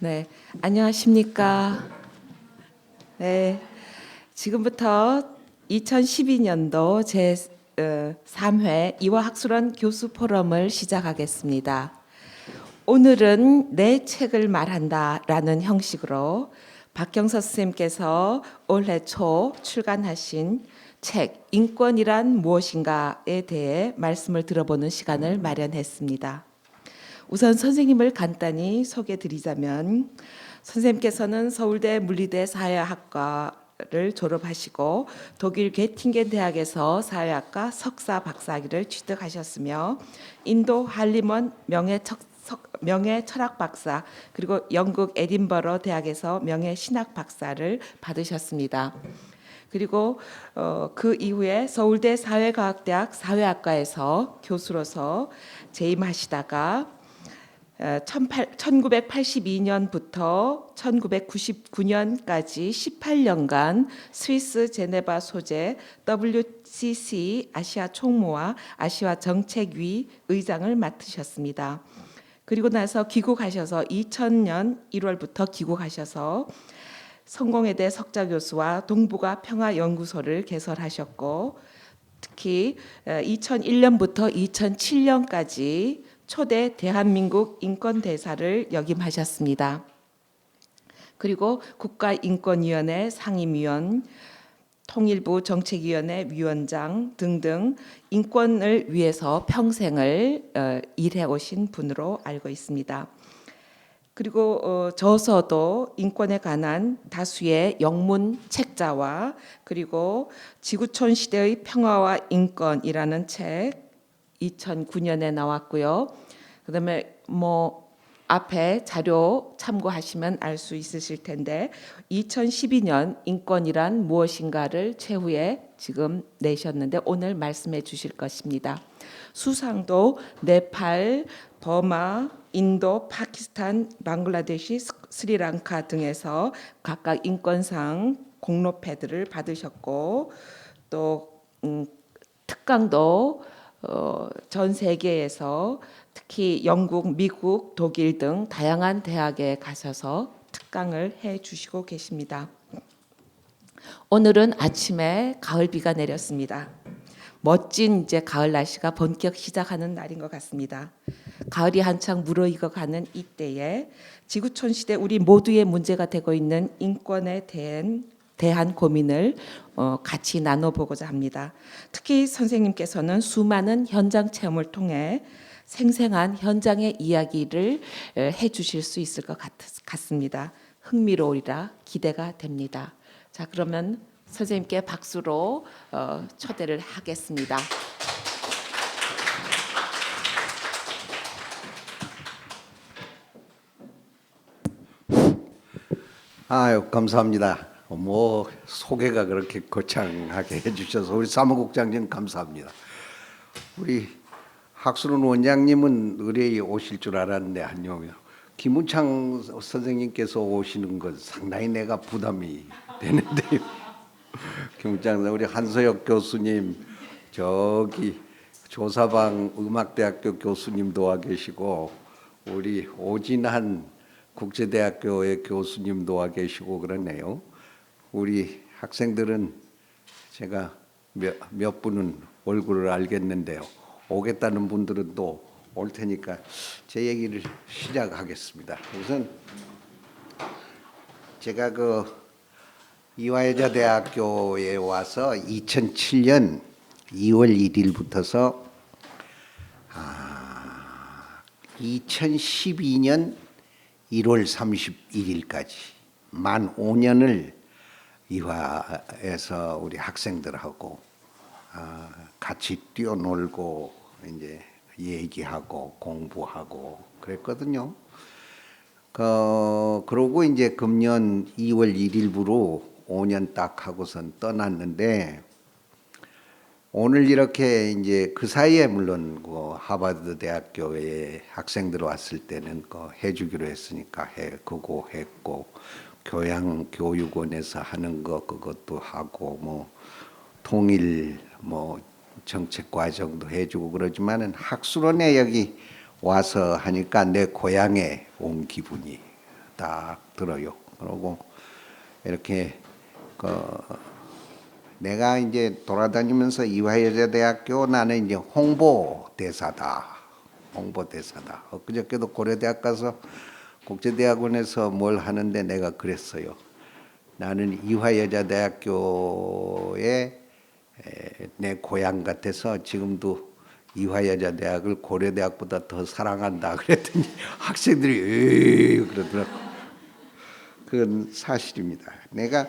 네, 안녕하십니까. 네, 지금부터 2012년도 제 3회 이화학술원 교수 포럼을 시작하겠습니다. 오늘은 내 책을 말한다라는 형식으로 박경서 선생님께서 올해 초 출간하신 책 인권이란 무엇인가에 대해 말씀을 들어보는 시간을 마련했습니다. 우선 선생님을 간단히 소개드리자면 선생님께서는 서울대 물리대 사회학과를 졸업하시고 독일 게팅겐 대학에서 사회학과 석사 박사학위를 취득하셨으며 인도 할리먼 명예 철학 박사 그리고 영국 에딘버러 대학에서 명예 신학 박사를 받으셨습니다. 그리고 그 이후에 서울대 사회과학대학 사회학과에서 교수로서 재임하시다가 1982년부터 1999년까지 18년간 스위스 제네바 소재 WCC 아시아 총무와 아시아 정책위 의장을 맡으셨습니다. 그리고 나서 귀국하셔서 2000년 1월부터 귀국하셔서 성공회대 석좌 교수와 동북아 평화연구소를 개설하셨고 특히 2001년부터 2007년까지 초대 대한민국 인권대사를 역임하셨습니다. 그리고 국가인권위원회 상임위원, 통일부 정책위원회 위원장 등등 인권을 위해서 평생을 일해 오신 분으로 알고 있습니다. 그리고 저서도 인권에 관한 다수의 영문 책자와 그리고 지구촌 시대의 평화와 인권이라는 책 2009년에 나왔고요. 그다음에 앞에 자료 참고하시면 알 수 있으실 텐데 2012년 인권이란 무엇인가를 최후에 지금 내셨는데 오늘 말씀해 주실 것입니다. 수상도 네팔, 버마, 인도, 파키스탄, 방글라데시, 스리랑카 등에서 각각 인권상 공로패들을 받으셨고 또 특강도 전 세계에서 특히 영국, 미국, 독일 등 다양한 대학에 가셔서 특강을 해 주시고 계십니다. 오늘은 아침에 가을비가 내렸습니다. 멋진 이제 가을 날씨가 본격 시작하는 날인 것 같습니다. 가을이 한창 무르익어가는 이때에 지구촌 시대 우리 모두의 문제가 되고 있는 인권에 대한 고민을 같이 나눠보고자 합니다. 특히 선생님께서는 수많은 현장 체험을 통해 생생한 현장의 이야기를 해주실 수 있을 것 같습니다. 흥미로우리라 기대가 됩니다. 자, 그러면 선생님께 박수로 초대를 하겠습니다. 아유, 감사합니다. 뭐 소개가 그렇게 거창하게 해주셔서 우리 사무국장님 감사합니다. 우리 학술원 원장님은 의뢰에 오실 줄 알았는데 안녕. 김운창 선생님께서 오시는 건 상당히 내가 부담이 되는데요. 김운창 우리 한서혁 교수님 저기 조사방 음악대학교 교수님도 와 계시고 우리 오진한 국제대학교의 교수님도 와 계시고 그러네요. 우리 학생들은 제가 몇 분은 얼굴을 알겠는데요. 오겠다는 분들은 또 올 테니까 제 얘기를 시작하겠습니다. 우선 제가 그 이화여자대학교에 와서 2007년 2월 1일부터서 2012년 1월 31일까지 만 5년을 이화에서 우리 학생들하고 같이 뛰어놀고 이제 얘기하고 공부하고 그랬거든요. 그러고 이제 금년 2월 1일부로 5년 딱 하고선 떠났는데 오늘 이렇게 이제 그 사이에 물론 그 하버드 대학교에 학생들 왔을 때는 그 해주기로 했으니까 그거 했고 교육원에서 하는 거 그것도 하고 뭐 통일 뭐 정책 과정도 해주고 그러지만은 학술원에 여기 와서 하니까 내 고향에 온 기분이 딱 들어요. 그러고 이렇게 내가 이제 돌아다니면서 이화여자대학교 나는 이제 홍보대사다. 엊그저께도 고려대학 가서 국제대학원에서 뭘 하는데 내가 그랬어요. 나는 이화여자대학교에 내 고향 같아서 지금도 이화여자대학을 고려대학보다 더 사랑한다 그랬더니 학생들이 에이 그러더라고. 그건 사실입니다. 내가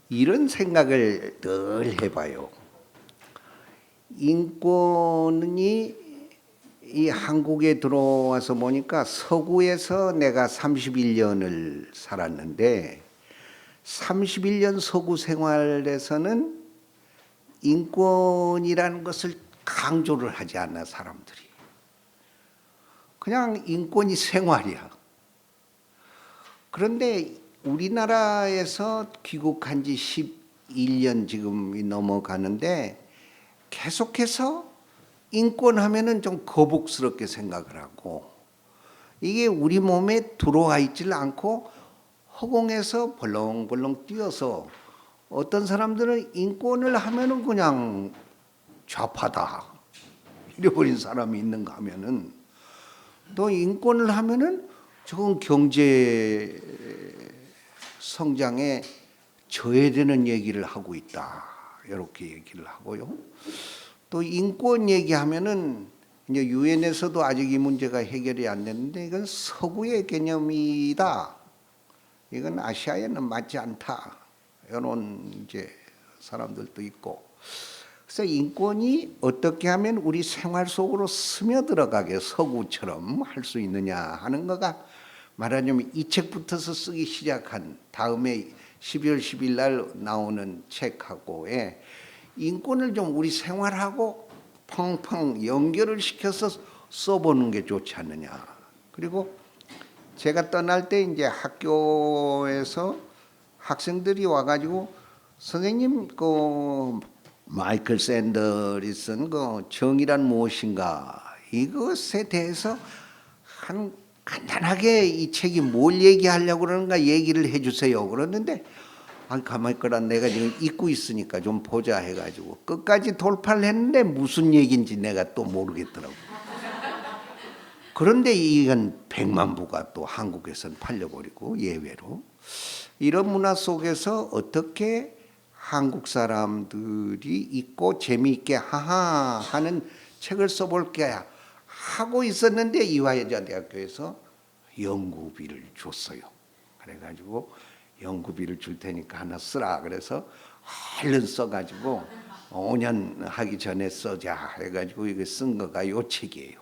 이런 생각을 늘 해봐요. 인권이 이 한국에 들어와서 보니까 서구에서 내가 31년을 살았는데 31년 서구 생활에서는 인권이라는 것을 강조를 하지 않아 사람들이. 그냥 인권이 생활이야. 그런데 우리나라에서 귀국한 지 11년 지금 넘어가는데 계속해서 인권하면은 좀 거북스럽게 생각을 하고 이게 우리 몸에 들어와 있질 않고 허공에서 벌렁벌렁 뛰어서 어떤 사람들은 인권을 하면은 그냥 좌파다 이래버린 사람이 있는가 하면은 또 인권을 하면은 저건 경제 성장에 저해되는 얘기를 하고 있다 이렇게 얘기를 하고요. 또 인권 얘기하면은 이제 유엔에서도 아직 이 문제가 해결이 안 됐는데 이건 서구의 개념이다. 이건 아시아에는 맞지 않다. 이런 이제 사람들도 있고. 그래서 인권이 어떻게 하면 우리 생활 속으로 스며들어가게 서구처럼 할 수 있느냐 하는 거가 말하자면 이 책부터서 쓰기 시작한 다음에 12월 10일 날 나오는 책하고의 인권을 좀 우리 생활하고 팡팡 연결을 시켜서 써보는 게 좋지 않느냐. 그리고 제가 떠날 때 이제 학교에서 학생들이 와가지고 선생님 그 마이클 샌더리 쓴 그 정의란 무엇인가 이것에 대해서 한 간단하게 이 책이 뭘 얘기하려고 그러는가 얘기를 해주세요. 그러는데 가만히 있거라 내가 지금 읽고 있으니까 좀 보자 해가지고 끝까지 돌파를 했는데 무슨 얘기인지 내가 또 모르겠더라고. 그런데 이건 100만 부가 또 한국에서는 팔려버리고 예외로 이런 문화 속에서 어떻게 한국 사람들이 읽고 재미있게 하하 하는 책을 써볼게 하고 있었는데 이화여자대학교에서 연구비를 줬어요. 그래가지고 연구비를 줄 테니까 하나 쓰라. 그래서 얼른 써가지고 5년 하기 전에 써자 해가지고 이거 쓴 거가 요 책이에요.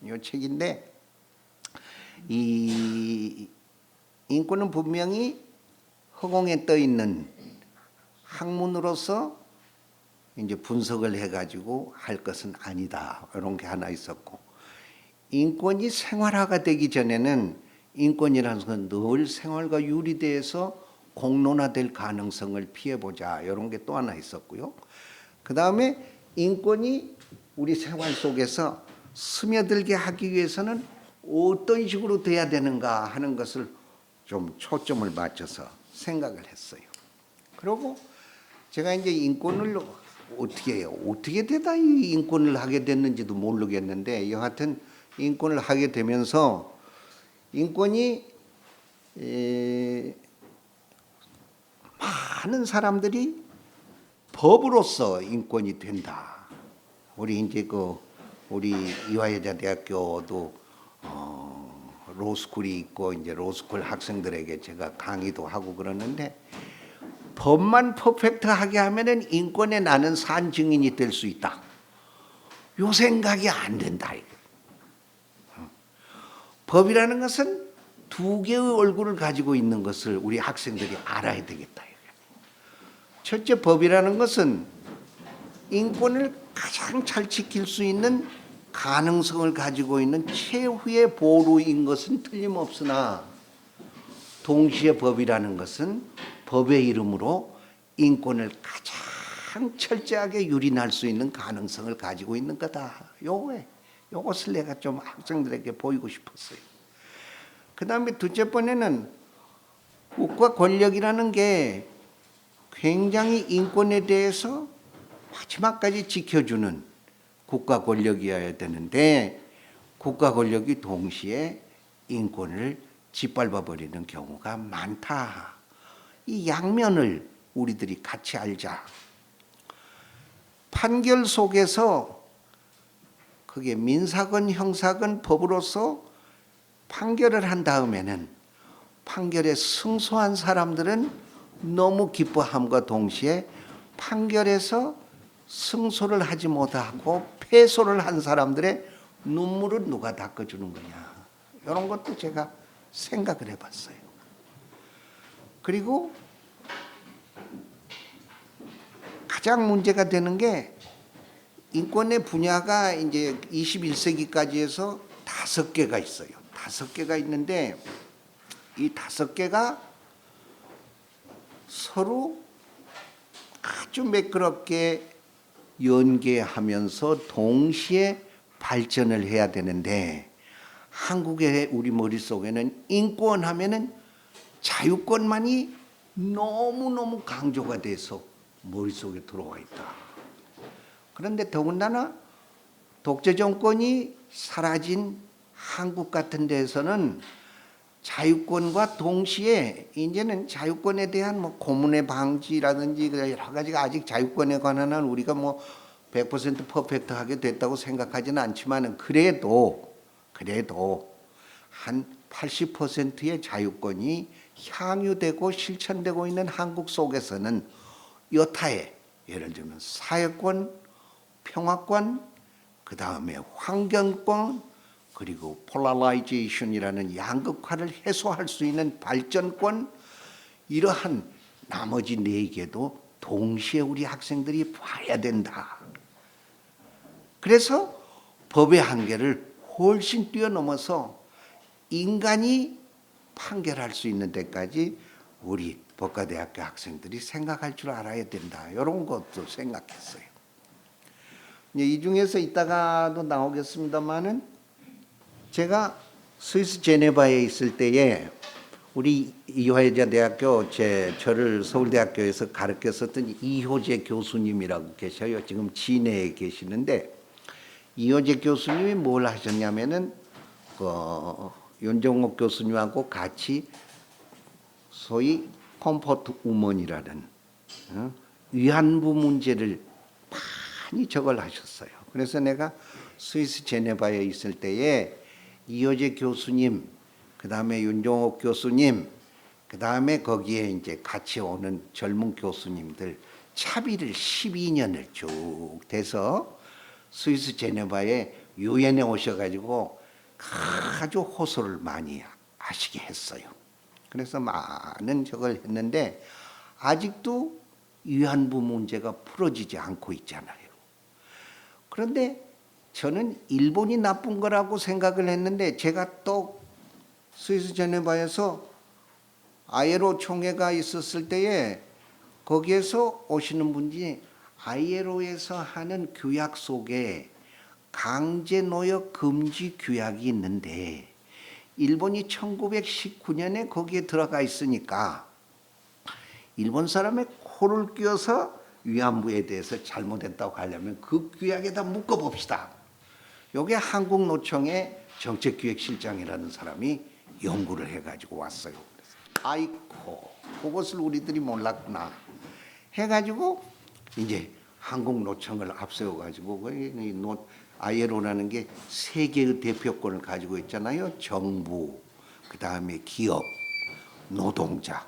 요 책인데 이 인권은 분명히 허공에 떠 있는 학문으로서 이제 분석을 해가지고 할 것은 아니다. 이런 게 하나 있었고 인권이 생활화가 되기 전에는 인권이라는 것은 늘 생활과 유리돼서 공론화될 가능성을 피해보자 이런 게 또 하나 있었고요. 그 다음에 인권이 우리 생활 속에서 스며들게 하기 위해서는 어떤 식으로 돼야 되는가 하는 것을 좀 초점을 맞춰서 생각을 했어요. 그리고 제가 이제 인권을 어떻게 해요? 어떻게 되다 이 인권을 하게 됐는지도 모르겠는데 여하튼 인권을 하게 되면서 인권이 많은 사람들이 법으로서 인권이 된다. 우리 이제 우리 이화여자대학교도 로스쿨이 있고 이제 로스쿨 학생들에게 제가 강의도 하고 그러는데 법만 퍼펙트하게 하면은 인권에 나는 산 증인이 될 수 있다. 요 생각이 안 된다. 법이라는 것은 두 개의 얼굴을 가지고 있는 것을 우리 학생들이 알아야 되겠다. 첫째, 법이라는 것은 인권을 가장 잘 지킬 수 있는 가능성을 가지고 있는 최후의 보루인 것은 틀림없으나 동시에 법이라는 것은 법의 이름으로 인권을 가장 철저하게 유린할 수 있는 가능성을 가지고 있는 거다. 이것을 내가 좀 학생들에게 보이고 싶었어요. 그 다음에 둘째 번에는 국가 권력이라는 게 굉장히 인권에 대해서 마지막까지 지켜주는 국가 권력이어야 되는데 국가 권력이 동시에 인권을 짓밟아 버리는 경우가 많다. 이 양면을 우리들이 같이 알자. 판결 속에서 그게 민사건 형사건 법으로서 판결을 한 다음에는 판결에 승소한 사람들은 너무 기뻐함과 동시에 판결에서 승소를 하지 못하고 패소를 한 사람들의 눈물을 누가 닦아주는 거냐. 이런 것도 제가 생각을 해봤어요. 그리고 가장 문제가 되는 게 인권의 분야가 이제 21세기까지 해서 5개가 있어요. 5개가 있는데 이 5개가 서로 아주 매끄럽게 연계하면서 동시에 발전을 해야 되는데 한국의 우리 머릿속에는 인권 하면은 자유권만이 너무너무 강조가 돼서 머릿속에 들어와 있다. 그런데 더군다나 독재 정권이 사라진 한국 같은 데에서는 자유권과 동시에 이제는 자유권에 대한 뭐 고문의 방지라든지 여러 가지가 아직 자유권에 관한 한 우리가 뭐 100% 퍼펙트하게 됐다고 생각하지는 않지만 그래도 한 80%의 자유권이 향유되고 실천되고 있는 한국 속에서는 여타의 예를 들면 사회권, 평화권, 그 다음에 환경권, 그리고 폴라라이제이션이라는 양극화를 해소할 수 있는 발전권, 이러한 나머지 4개도 동시에 우리 학생들이 봐야 된다. 그래서 법의 한계를 훨씬 뛰어넘어서 인간이 판결할 수 있는 데까지 우리 법과대학교 학생들이 생각할 줄 알아야 된다. 이런 것도 생각했어요. 이 중에서 이따가도 나오겠습니다만은 제가 스위스 제네바에 있을 때에 우리 이화여자 대학교 저를 서울대학교에서 가르쳤었던 이효재 교수님이라고 계셔요. 지금 진해에 계시는데 이효재 교수님이 뭘 하셨냐면은 윤종옥 교수님하고 같이 소위 컴포트 우먼이라는 위안부 문제를 많이 저걸 하셨어요. 그래서 내가 스위스 제네바에 있을 때에 이효재 교수님, 그 다음에 윤종옥 교수님, 그 다음에 거기에 이제 같이 오는 젊은 교수님들 차비를 12년을 쭉 돼서 스위스 제네바에 유엔에 오셔가지고 아주 호소를 많이 하시게 했어요. 그래서 많은 저걸 했는데 아직도 위안부 문제가 풀어지지 않고 있잖아요. 그런데 저는 일본이 나쁜 거라고 생각을 했는데 제가 또 스위스 제네바에서 아이엘오 총회가 있었을 때에 거기에서 오시는 분이 아이엘오에서 하는 규약 속에 강제 노역 금지 규약이 있는데 일본이 1919년에 거기에 들어가 있으니까 일본 사람의 코를 껴서 위안부에 대해서 잘못했다고 하려면 그 규약에다 묶어봅시다. 이게 한국노총의 정책기획실장이라는 사람이 연구를 해가지고 왔어요. 아이고, 그것을 우리들이 몰랐구나 해가지고 이제 한국노총을 앞세워가지고 ILO라는 게 세계의 대표권을 가지고 있잖아요. 정부, 그 다음에 기업, 노동자,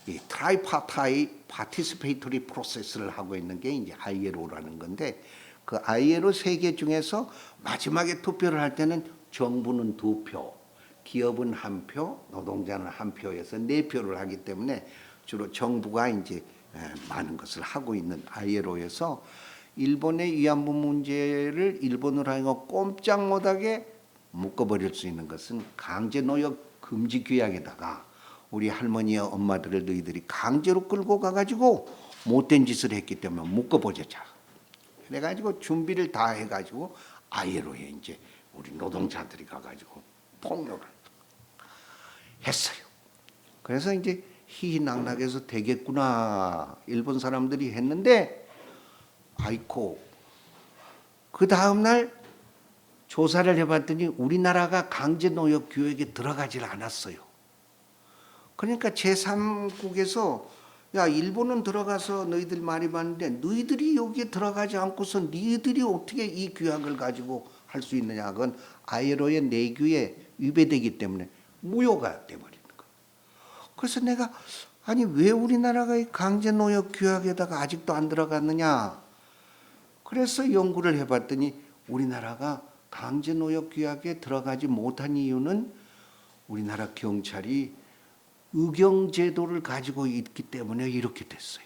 이 트라이파타이 파티시페이토리 프로세스를 하고 있는 게 이제 ILO라는 건데 그 ILO 세계 중에서 마지막에 투표를 할 때는 정부는 2표, 기업은 1표, 노동자는 1표에서 4표를 하기 때문에 주로 정부가 이제 많은 것을 하고 있는 ILO에서 일본의 위안부 문제를 일본으로 하여금 꼼짝 못하게 묶어버릴 수 있는 것은 강제노역 금지 규약에다가 우리 할머니와 엄마들을 너희들이 강제로 끌고 가가지고 못된 짓을 했기 때문에 묶어보자. 그래가지고 준비를 다 해가지고 ILO에 이제 우리 노동자들이 가가지고 폭력을 했어요. 그래서 이제 희희낙낙해서 되겠구나 일본 사람들이 했는데 아이코 그 다음날 조사를 해봤더니 우리나라가 강제노역 교육에 들어가질 않았어요. 그러니까 제3국에서 야 일본은 들어가서 너희들 많이 봤는데 너희들이 여기에 들어가지 않고서 너희들이 어떻게 이 규약을 가지고 할 수 있느냐. 그건 ILO의 내규에 위배되기 때문에 무효가 돼버리는 거예요. 그래서 내가 아니 왜 우리나라가 이 강제노역 규약에다가 아직도 안 들어갔느냐. 그래서 연구를 해봤더니 우리나라가 강제노역 규약에 들어가지 못한 이유는 우리나라 경찰이 의경제도를 가지고 있기 때문에 이렇게 됐어요.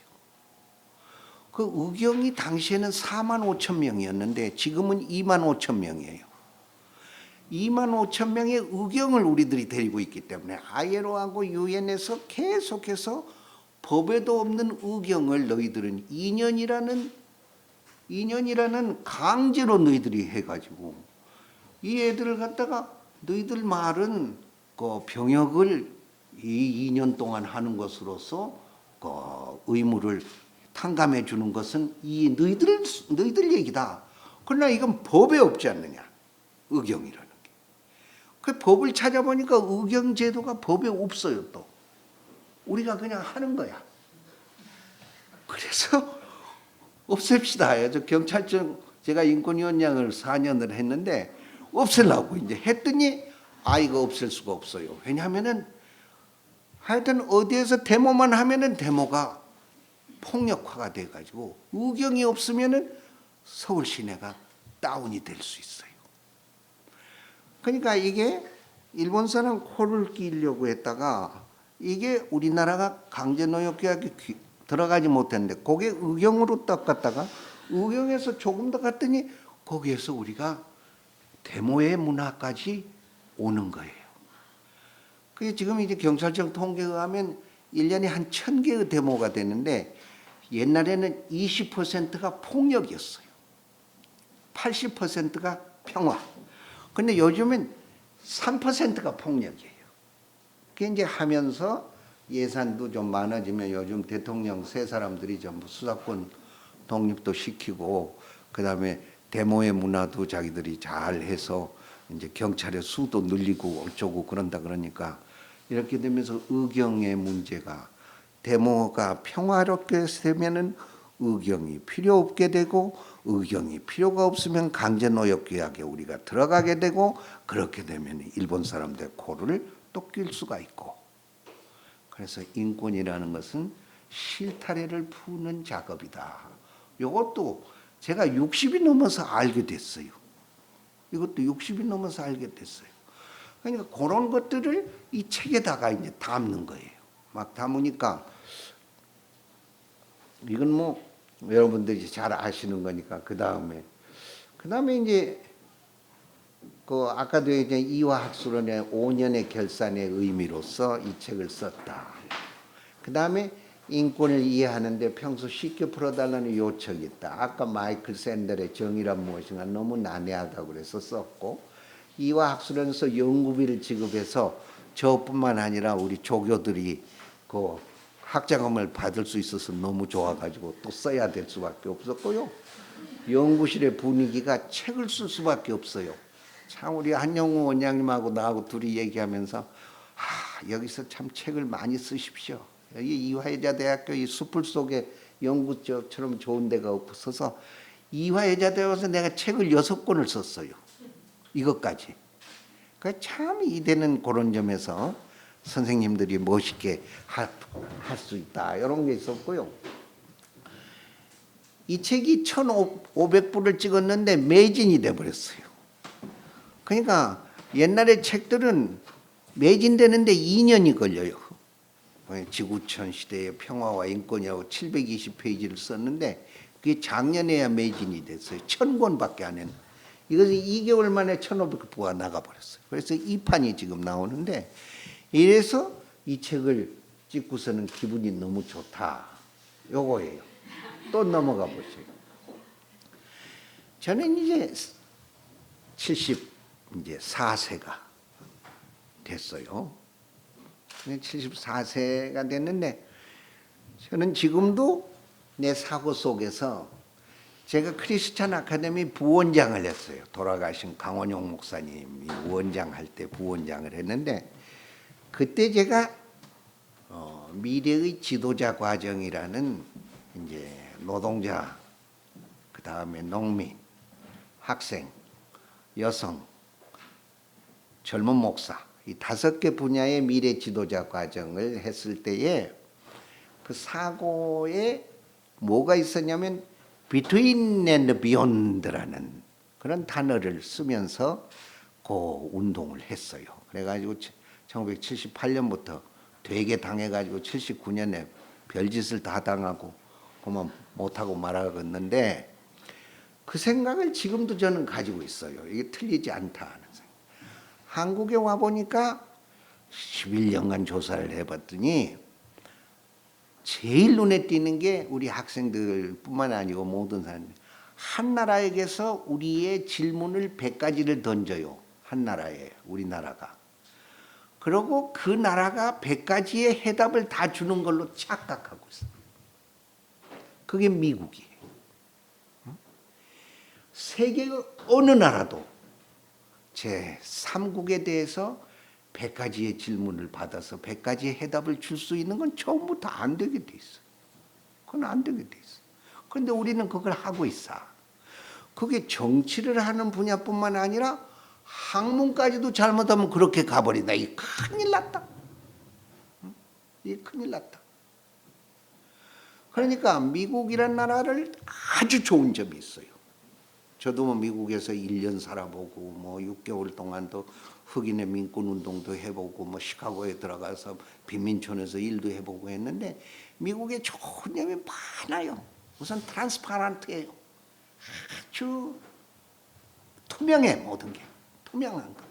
그 의경이 당시에는 4만 5천 명이었는데 지금은 2만 5천 명이에요. 2만 5천 명의 의경을 우리들이 데리고 있기 때문에 ILO하고 유엔에서 계속해서 법에도 없는 의경을 너희들은 2년이라는 강제로 너희들이 해가지고 이 애들을 갖다가 너희들 말은 그 병역을 이 2년 동안 하는 것으로서 그 의무를 탕감해 주는 것은 이 너희들 얘기다. 그러나 이건 법에 없지 않느냐. 의경이라는 게. 그 법을 찾아보니까 의경 제도가 법에 없어요 또. 우리가 그냥 하는 거야. 그래서 없앱시다. 저 경찰청 제가 인권위원장을 4년을 했는데 없애려고 이제 했더니 이거 없앨 수가 없어요. 왜냐하면은 하여튼 어디에서 데모만 하면은 데모가 폭력화가 돼가지고 의경이 없으면은 서울 시내가 다운이 될 수 있어요. 그러니까 이게 일본 사람 코를 끼려고 했다가 이게 우리나라가 강제노역 계약에 들어가지 못했는데 그게 의경으로 딱 갔다가 의경에서 조금 더 갔더니 거기에서 우리가 데모의 문화까지 오는 거예요. 그게 지금 이제 경찰청 통계에 의하면 1년에 한 1,000개의 데모가 되는데 옛날에는 20%가 폭력이었어요. 80%가 평화. 근데 요즘엔 3%가 폭력이에요. 그게 이제 하면서 예산도 좀 많아지면 요즘 대통령 세 사람들이 전부 수사권 독립도 시키고 그다음에 데모의 문화도 자기들이 잘 해서 이제 경찰의 수도 늘리고 어쩌고 그런다 그러니까 이렇게 되면서 의경의 문제가 데모가 평화롭게 되면은 의경이 필요 없게 되고 의경이 필요가 없으면 강제노역 계약에 우리가 들어가게 되고 그렇게 되면 일본 사람들 코를 또 낄 수가 있고 그래서 인권이라는 것은 실타래를 푸는 작업이다. 이것도 제가 60이 넘어서 알게 됐어요. 이것도 60이 넘어서 알게 됐어요. 그러니까 그런 것들을 이 책에다가 이제 담는 거예요. 막 담으니까 이건 뭐 여러분들이 잘 아시는 거니까 그 다음에 이제 그 아까도 이제 이화학술원의 5년의 결산의 의미로서 이 책을 썼다. 그 다음에 인권을 이해하는데 평소 쉽게 풀어달라는 요청이 있다. 아까 마이클 샌델의 정의란 무엇인가 너무 난해하다고 그래서 썼고 이화학술원에서 연구비를 지급해서 저뿐만 아니라 우리 조교들이 그 학자금을 받을 수 있어서 너무 좋아가지고 또 써야 될 수밖에 없었고요. 연구실의 분위기가 책을 쓸 수밖에 없어요. 참 우리 한영우 원장님하고 나하고 둘이 얘기하면서 여기서 참 책을 많이 쓰십시오. 여기 이화여자대학교 이 숲을 속에 연구처럼 좋은 데가 없어서 이화여자대학교에서 내가 책을 6권을 썼어요. 이것까지. 그러니까 참 이대는 그런 점에서 선생님들이 멋있게 할 수 있다. 이런 게 있었고요. 이 책이 1,500부를 찍었는데 매진이 돼버렸어요. 그러니까 옛날에 책들은 매진되는데 2년이 걸려요. 지구촌 시대의 평화와 인권이라고 720페이지를 썼는데 그게 작년에야 매진이 됐어요. 1,000권밖에 안 했는데 이것은 2개월 만에 1,500부가 나가버렸어요. 그래서 이 판이 지금 나오는데 이래서 이 책을 찍고서는 기분이 너무 좋다. 요거예요. 또 넘어가 보세요. 저는 이제 이제 4세가 됐어요. 74세가 됐는데 저는 지금도 내 사고 속에서 제가 크리스찬 아카데미 부원장을 했어요. 돌아가신 강원용 목사님이 원장할 때 부원장을 했는데 그때 제가 미래의 지도자 과정이라는 이제 노동자, 그 다음에 농민, 학생, 여성, 젊은 목사 이 5개 분야의 미래 지도자 과정을 했을 때에 그 사고에 뭐가 있었냐면 Between and Beyond라는 그런 단어를 쓰면서 그 운동을 했어요. 그래가지고 1978년부터 되게 당해가지고 79년에 별짓을 다 당하고 그만 못하고 말아갔는데 그 생각을 지금도 저는 가지고 있어요. 이게 틀리지 않다 하는 생각. 한국에 와 보니까 11년간 조사를 해봤더니 제일 눈에 띄는 게 우리 학생들뿐만 아니고 모든 사람들 한 나라에게서 우리의 질문을 100가지를 던져요. 한 나라에 우리나라가. 그리고 그 나라가 100가지의 해답을 다 주는 걸로 착각하고 있어요. 그게 미국이에요. 세계 어느 나라도 제 3국에 대해서 100가지의 질문을 받아서 100가지의 해답을 줄 수 있는 건 처음부터 안 되게 돼 있어요. 그건 안 되게 돼 있어요. 그런데 우리는 그걸 하고 있어. 그게 정치를 하는 분야뿐만 아니라 학문까지도 잘못하면 그렇게 가버린다. 이 큰일 났다. 이 큰일 났다. 그러니까 미국이란 나라를 아주 좋은 점이 있어요. 저도 뭐 미국에서 1년 살아보고 뭐 6개월 동안도 흑인의 민권 운동도 해보고 뭐 시카고에 들어가서 빈민촌에서 일도 해보고 했는데 미국에 좋은 점이 많아요. 우선 트랜스파런트예요. 아주 투명해 모든 게 투명한 거.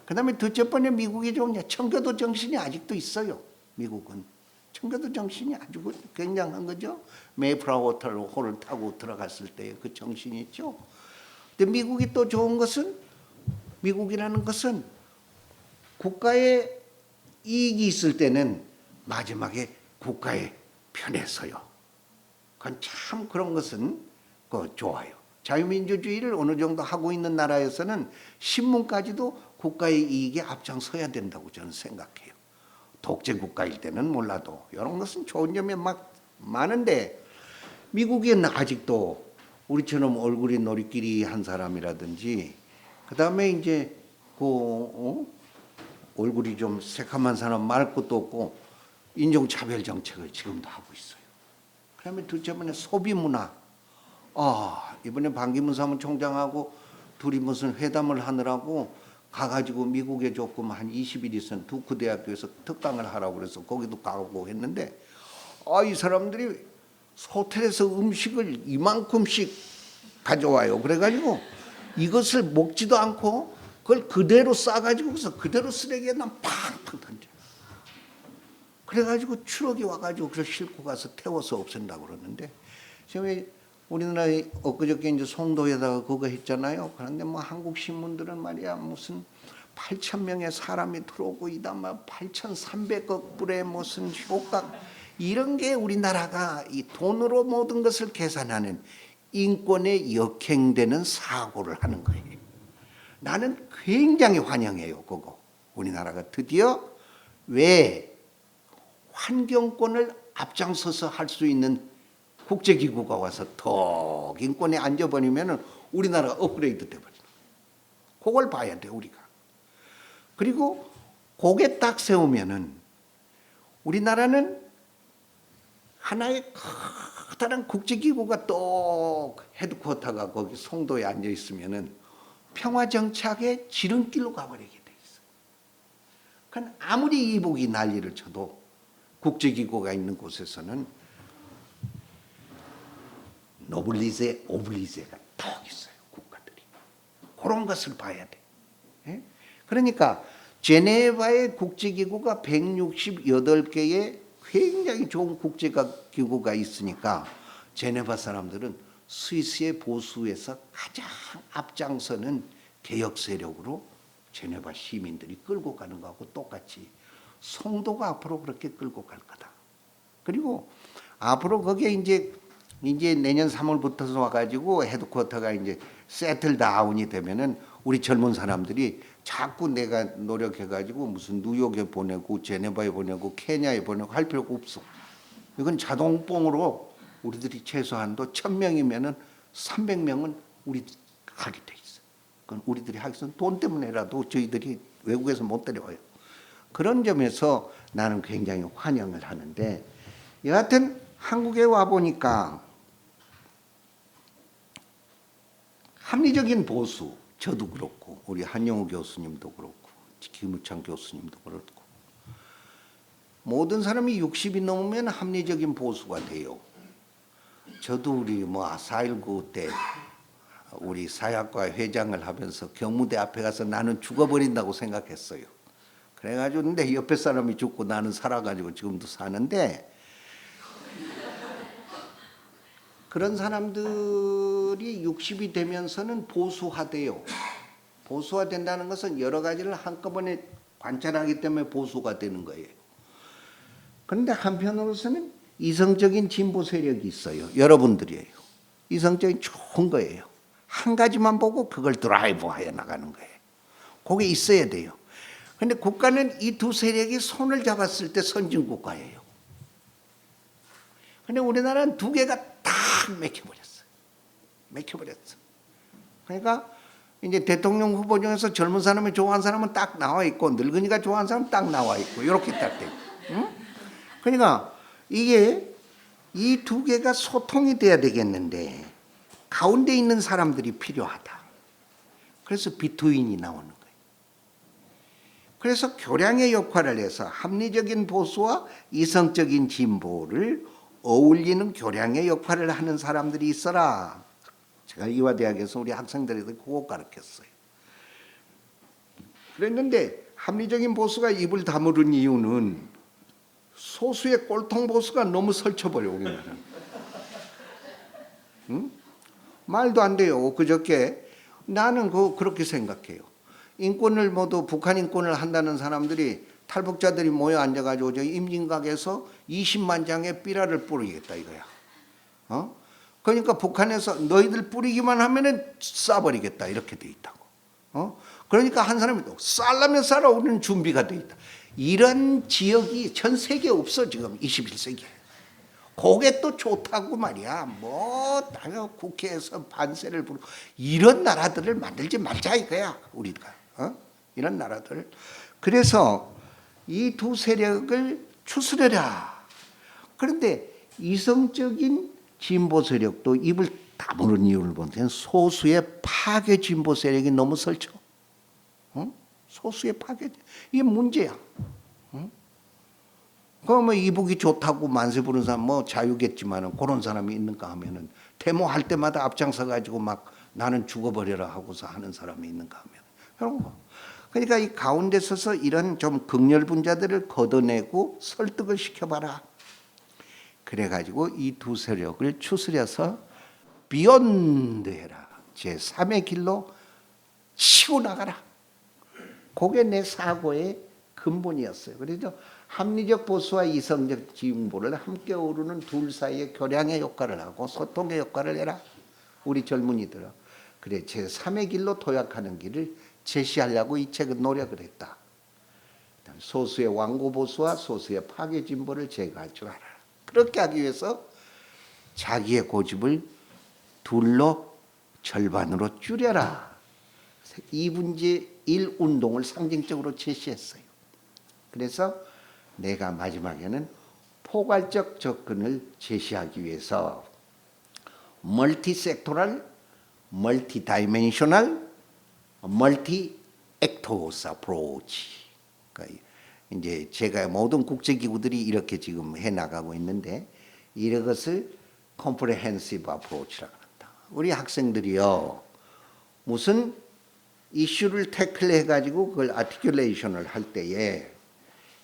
그다음에 둘째 번에 미국이 좋은 청교도 정신이 아직도 있어요. 미국은 청교도 정신이 아주 굉장한 거죠. 메이플라워 호를 타고 들어갔을 때 그 정신이 있죠. 근데 미국이 또 좋은 것은 미국이라는 것은 국가의 이익이 있을 때는 마지막에 국가의 편에 서요. 그건 참 그런 것은 좋아요. 자유민주주의를 어느 정도 하고 있는 나라에서는 신문까지도 국가의 이익에 앞장서야 된다고 저는 생각해요. 독재 국가일 때는 몰라도 이런 것은 좋은 점이 막 많은데 미국에는 아직도 우리처럼 얼굴이 노리끼리 한 사람이라든지 그 다음에 이제 얼굴이 좀 새카만 사람 말 것도 없고 인종차별 정책을 지금도 하고 있어요. 그다음에 둘째 번에 소비 문화. 이번에 반기문 사무총장하고 둘이 무슨 회담을 하느라고 가가지고 미국에 조금 한 20일 있은 두크 대학교에서 특강을 하라고 그래서 거기도 가고 했는데 이 사람들이 호텔에서 음식을 이만큼씩 가져와요. 그래가지고 이것을 먹지도 않고 그걸 그대로 싸가지고 그대로 쓰레기에 팡팡 던져요. 그래가지고 추럭이 와가지고 그걸 싣고 가서 태워서 없앤다고 그러는데 지금 우리나라에 엊그저께 이제 송도에다가 그거 했잖아요. 그런데 뭐 한국 신문들은 말이야 무슨 8,000명의 사람이 들어오고 이다 막 8,300억 불의 무슨 효과 이런 게 우리나라가 이 돈으로 모든 것을 계산하는 인권에 역행되는 사고를 하는 거예요. 나는 굉장히 환영해요. 그거 우리나라가 드디어 왜 환경권을 앞장서서 할 수 있는 국제기구가 와서 턱 인권에 앉아버리면 우리나라가 업그레이드 돼버리는 거예요. 그걸 봐야 돼 우리가. 그리고 고개 딱 세우면은 우리나라는 하나의 커다란 국제기구가 또 헤드쿼터가 거기 송도에 앉아 있으면은 평화정착의 지름길로 가버리게 돼 있어. 그러니까 아무리 이복이 난리를 쳐도 국제기구가 있는 곳에서는 노블리제, 오블리제가 턱 있어요. 국가들이. 그런 것을 봐야 돼. 예? 그러니까 제네바의 국제기구가 168개의 굉장히 좋은 국제기구가 있으니까 제네바 사람들은 스위스의 보수에서 가장 앞장서는 개혁 세력으로 제네바 시민들이 끌고 가는 거하고 똑같이 성도가 앞으로 그렇게 끌고 갈 거다. 그리고 앞으로 거기에 이제 내년 3월부터 와가지고 헤드쿼터가 이제 세틀 다운이 되면은 우리 젊은 사람들이 자꾸 내가 노력해가지고 무슨 뉴욕에 보내고 제네바에 보내고 케냐에 보내고 할 필요가 없어. 이건 자동봉으로 우리들이 최소한도 1000명이면은 300명은 우리 하게 돼 있어. 그건 우리들이 하겠으면 돈 때문에라도 저희들이 외국에서 못 데려와요. 그런 점에서 나는 굉장히 환영을 하는데, 여하튼 한국에 와 보니까 합리적인 보수, 저도 그렇고 우리 한영우 교수님도 그렇고 김우창 교수님도 그렇고 모든 사람이 60이 넘으면 합리적인 보수가 돼요. 저도 우리 4.19 때 우리 사학과 회장을 하면서 경무대 앞에 가서 나는 죽어버린다고 생각했어요. 그래가지고 근데 옆에 사람이 죽고 나는 살아가지고 지금도 사는데, 그런 사람들이 60이 되면서는 보수화돼요. 보수화된다는 것은 여러 가지를 한꺼번에 관찰하기 때문에 보수가 되는 거예요. 그런데 한편으로서는 이성적인 진보 세력이 있어요. 여러분들이에요. 이성적인 좋은 거예요. 한 가지만 보고 그걸 드라이브하여 나가는 거예요. 그게 있어야 돼요. 그런데 국가는 이 두 세력이 손을 잡았을 때 선진국가예요. 그런데 우리나라는 두 개가 딱 맥혀버렸어요. 맥혀버렸어. 그러니까 이제 대통령 후보 중에서 젊은 사람이 좋아하는 사람은 딱 나와 있고 늙은이가 좋아하는 사람은 딱 나와 있고 이렇게 딱 돼요. 응? 그러니까 이게 이 두 개가 소통이 돼야 되겠는데 가운데 있는 사람들이 필요하다. 그래서 비트윈이 나오는 거예요. 그래서 교량의 역할을 해서 합리적인 보수와 이성적인 진보를 어울리는 교량의 역할을 하는 사람들이 있어라. 제가 이화대학에서 우리 학생들에게 그거 가르쳤어요. 그랬는데 합리적인 보수가 입을 다무른 이유는 소수의 꼴통 보수가 너무 설쳐버려 우리나라는. 응? 말도 안 돼요. 그저께 나는 그렇게 생각해요. 인권을 모두 북한 인권을 한다는 사람들이 탈북자들이 모여 앉아가지고 저 임진각에서 20만 장의 삐라를 뿌리겠다 이거야. 그러니까 북한에서 너희들 뿌리기만 하면은 쏴버리겠다 이렇게 돼 있다고. 그러니까 한 사람이 또 쌀라면 쌀아 오는 준비가 돼 있다. 이런 지역이 전 세계에 없어 지금 21세기에. 그게 또 좋다고 말이야. 당연 국회에서 반세를 부르고 이런 나라들을 만들지 말자 이거야 우리가. 이런 나라들. 그래서 이 두 세력을 추스려라. 그런데 이성적인 진보 세력도 입을 다무는 이유를 보면 소수의 파괴 진보 세력이 너무 설쳐. 소수의 파괴. 이게 문제야. 그러면 이북이 좋다고 만세 부르는 사람 자유겠지만은 그런 사람이 있는가 하면은 데모할 때마다 앞장서 가지고 막 나는 죽어버려라 하고서 하는 사람이 있는가 하면 그런 거. 그러니까 이 가운데 서서 이런 좀 극렬 분자들을 걷어내고 설득을 시켜봐라. 그래가지고 이 두 세력을 추스려서 비욘드 해라. 제3의 길로 치고 나가라. 그게 내 사고의 근본이었어요. 그래서 합리적 보수와 이성적 진보를 함께 오르는 둘 사이의 교량의 역할을 하고 소통의 역할을 해라. 우리 젊은이들은. 그래 제3의 길로 도약하는 길을 제시하려고 이 책은 노력을 했다. 소수의 완고 보수와 소수의 파괴 진보를 제거할 줄 알아라. 그렇게 하기 위해서 자기의 고집을 둘로 절반으로 줄여라. 2분의 1 운동을 상징적으로 제시했어요. 그래서 내가 마지막에는 포괄적 접근을 제시하기 위해서 멀티섹토럴, 멀티다이멘셔널, 멀티액터스 어프로치. 그러니까 이제 제가 모든 국제기구들이 이렇게 지금 해 나가고 있는데 이것을 컴프레헨시브 어프로치라고 한다. 우리 학생들이요 무슨 이슈를 태클해 가지고 그걸 아티큘레이션을 할 때에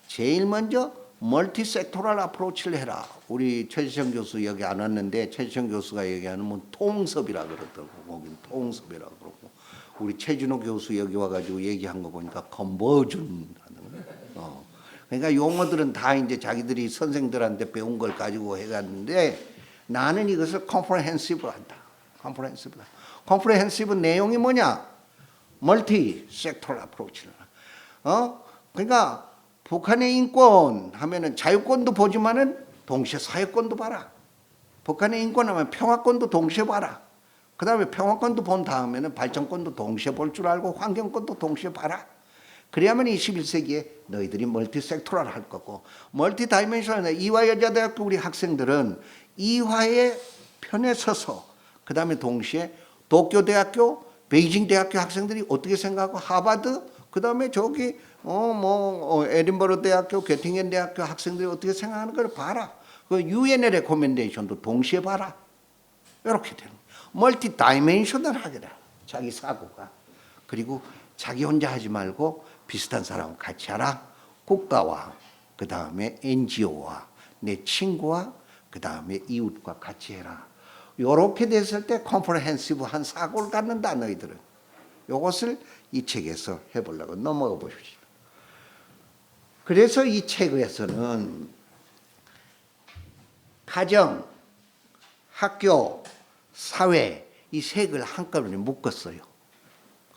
제일 먼저 멀티 섹토럴 어프로치를 해라. 우리 최지성 교수 여기 안 왔는데 최지성 교수가 얘기하는 통섭이라 그러더라고. 거긴 통섭이라 그러고 우리 최준호 교수 여기 와가지고 얘기한 거 보니까 컨버전 하는 거. 그러니까 용어들은 다 이제 자기들이 선생들한테 배운 걸 가지고 해갔는데 나는 이것을 컴프레헨시브 한다. 컴프레헨시브 내용이 뭐냐? 멀티 섹터럴 어프로치를. 그러니까 북한의 인권 하면은 자유권도 보지만은 동시에 사회권도 봐라. 북한의 인권 하면 평화권도 동시에 봐라. 그 다음에 평화권도 본 다음에는 발전권도 동시에 볼 줄 알고 환경권도 동시에 봐라. 그래야만 21세기에 너희들이 멀티 섹토럴 할 거고, 멀티 다이멘셔널, 이화여자대학교 우리 학생들은 이화의 편에 서서 그 다음에 동시에 도쿄대학교, 베이징대학교 학생들이 어떻게 생각하고 하버드, 그 다음에 저기 에딘버러 대학교, göttingen 대학교 학생들이 어떻게 생각하는 걸 봐라. 그 유엔의 레코멘데이션도 동시에 봐라. 이렇게 되는 거예요. 멀티 다이멘셔널하게라. 자기 사고가. 그리고 자기 혼자 하지 말고 비슷한 사람과 같이 하라. 국가와 그 다음에 NGO와 내 친구와 그 다음에 이웃과 같이 해라. 이렇게 됐을 때 컴프레헨시브한 사고를 갖는다 너희들은. 이것을 이 책에서 해보려고 넘어가 보십시오. 그래서 이 책에서는 가정, 학교, 사회 이 세 개를 한꺼번에 묶었어요.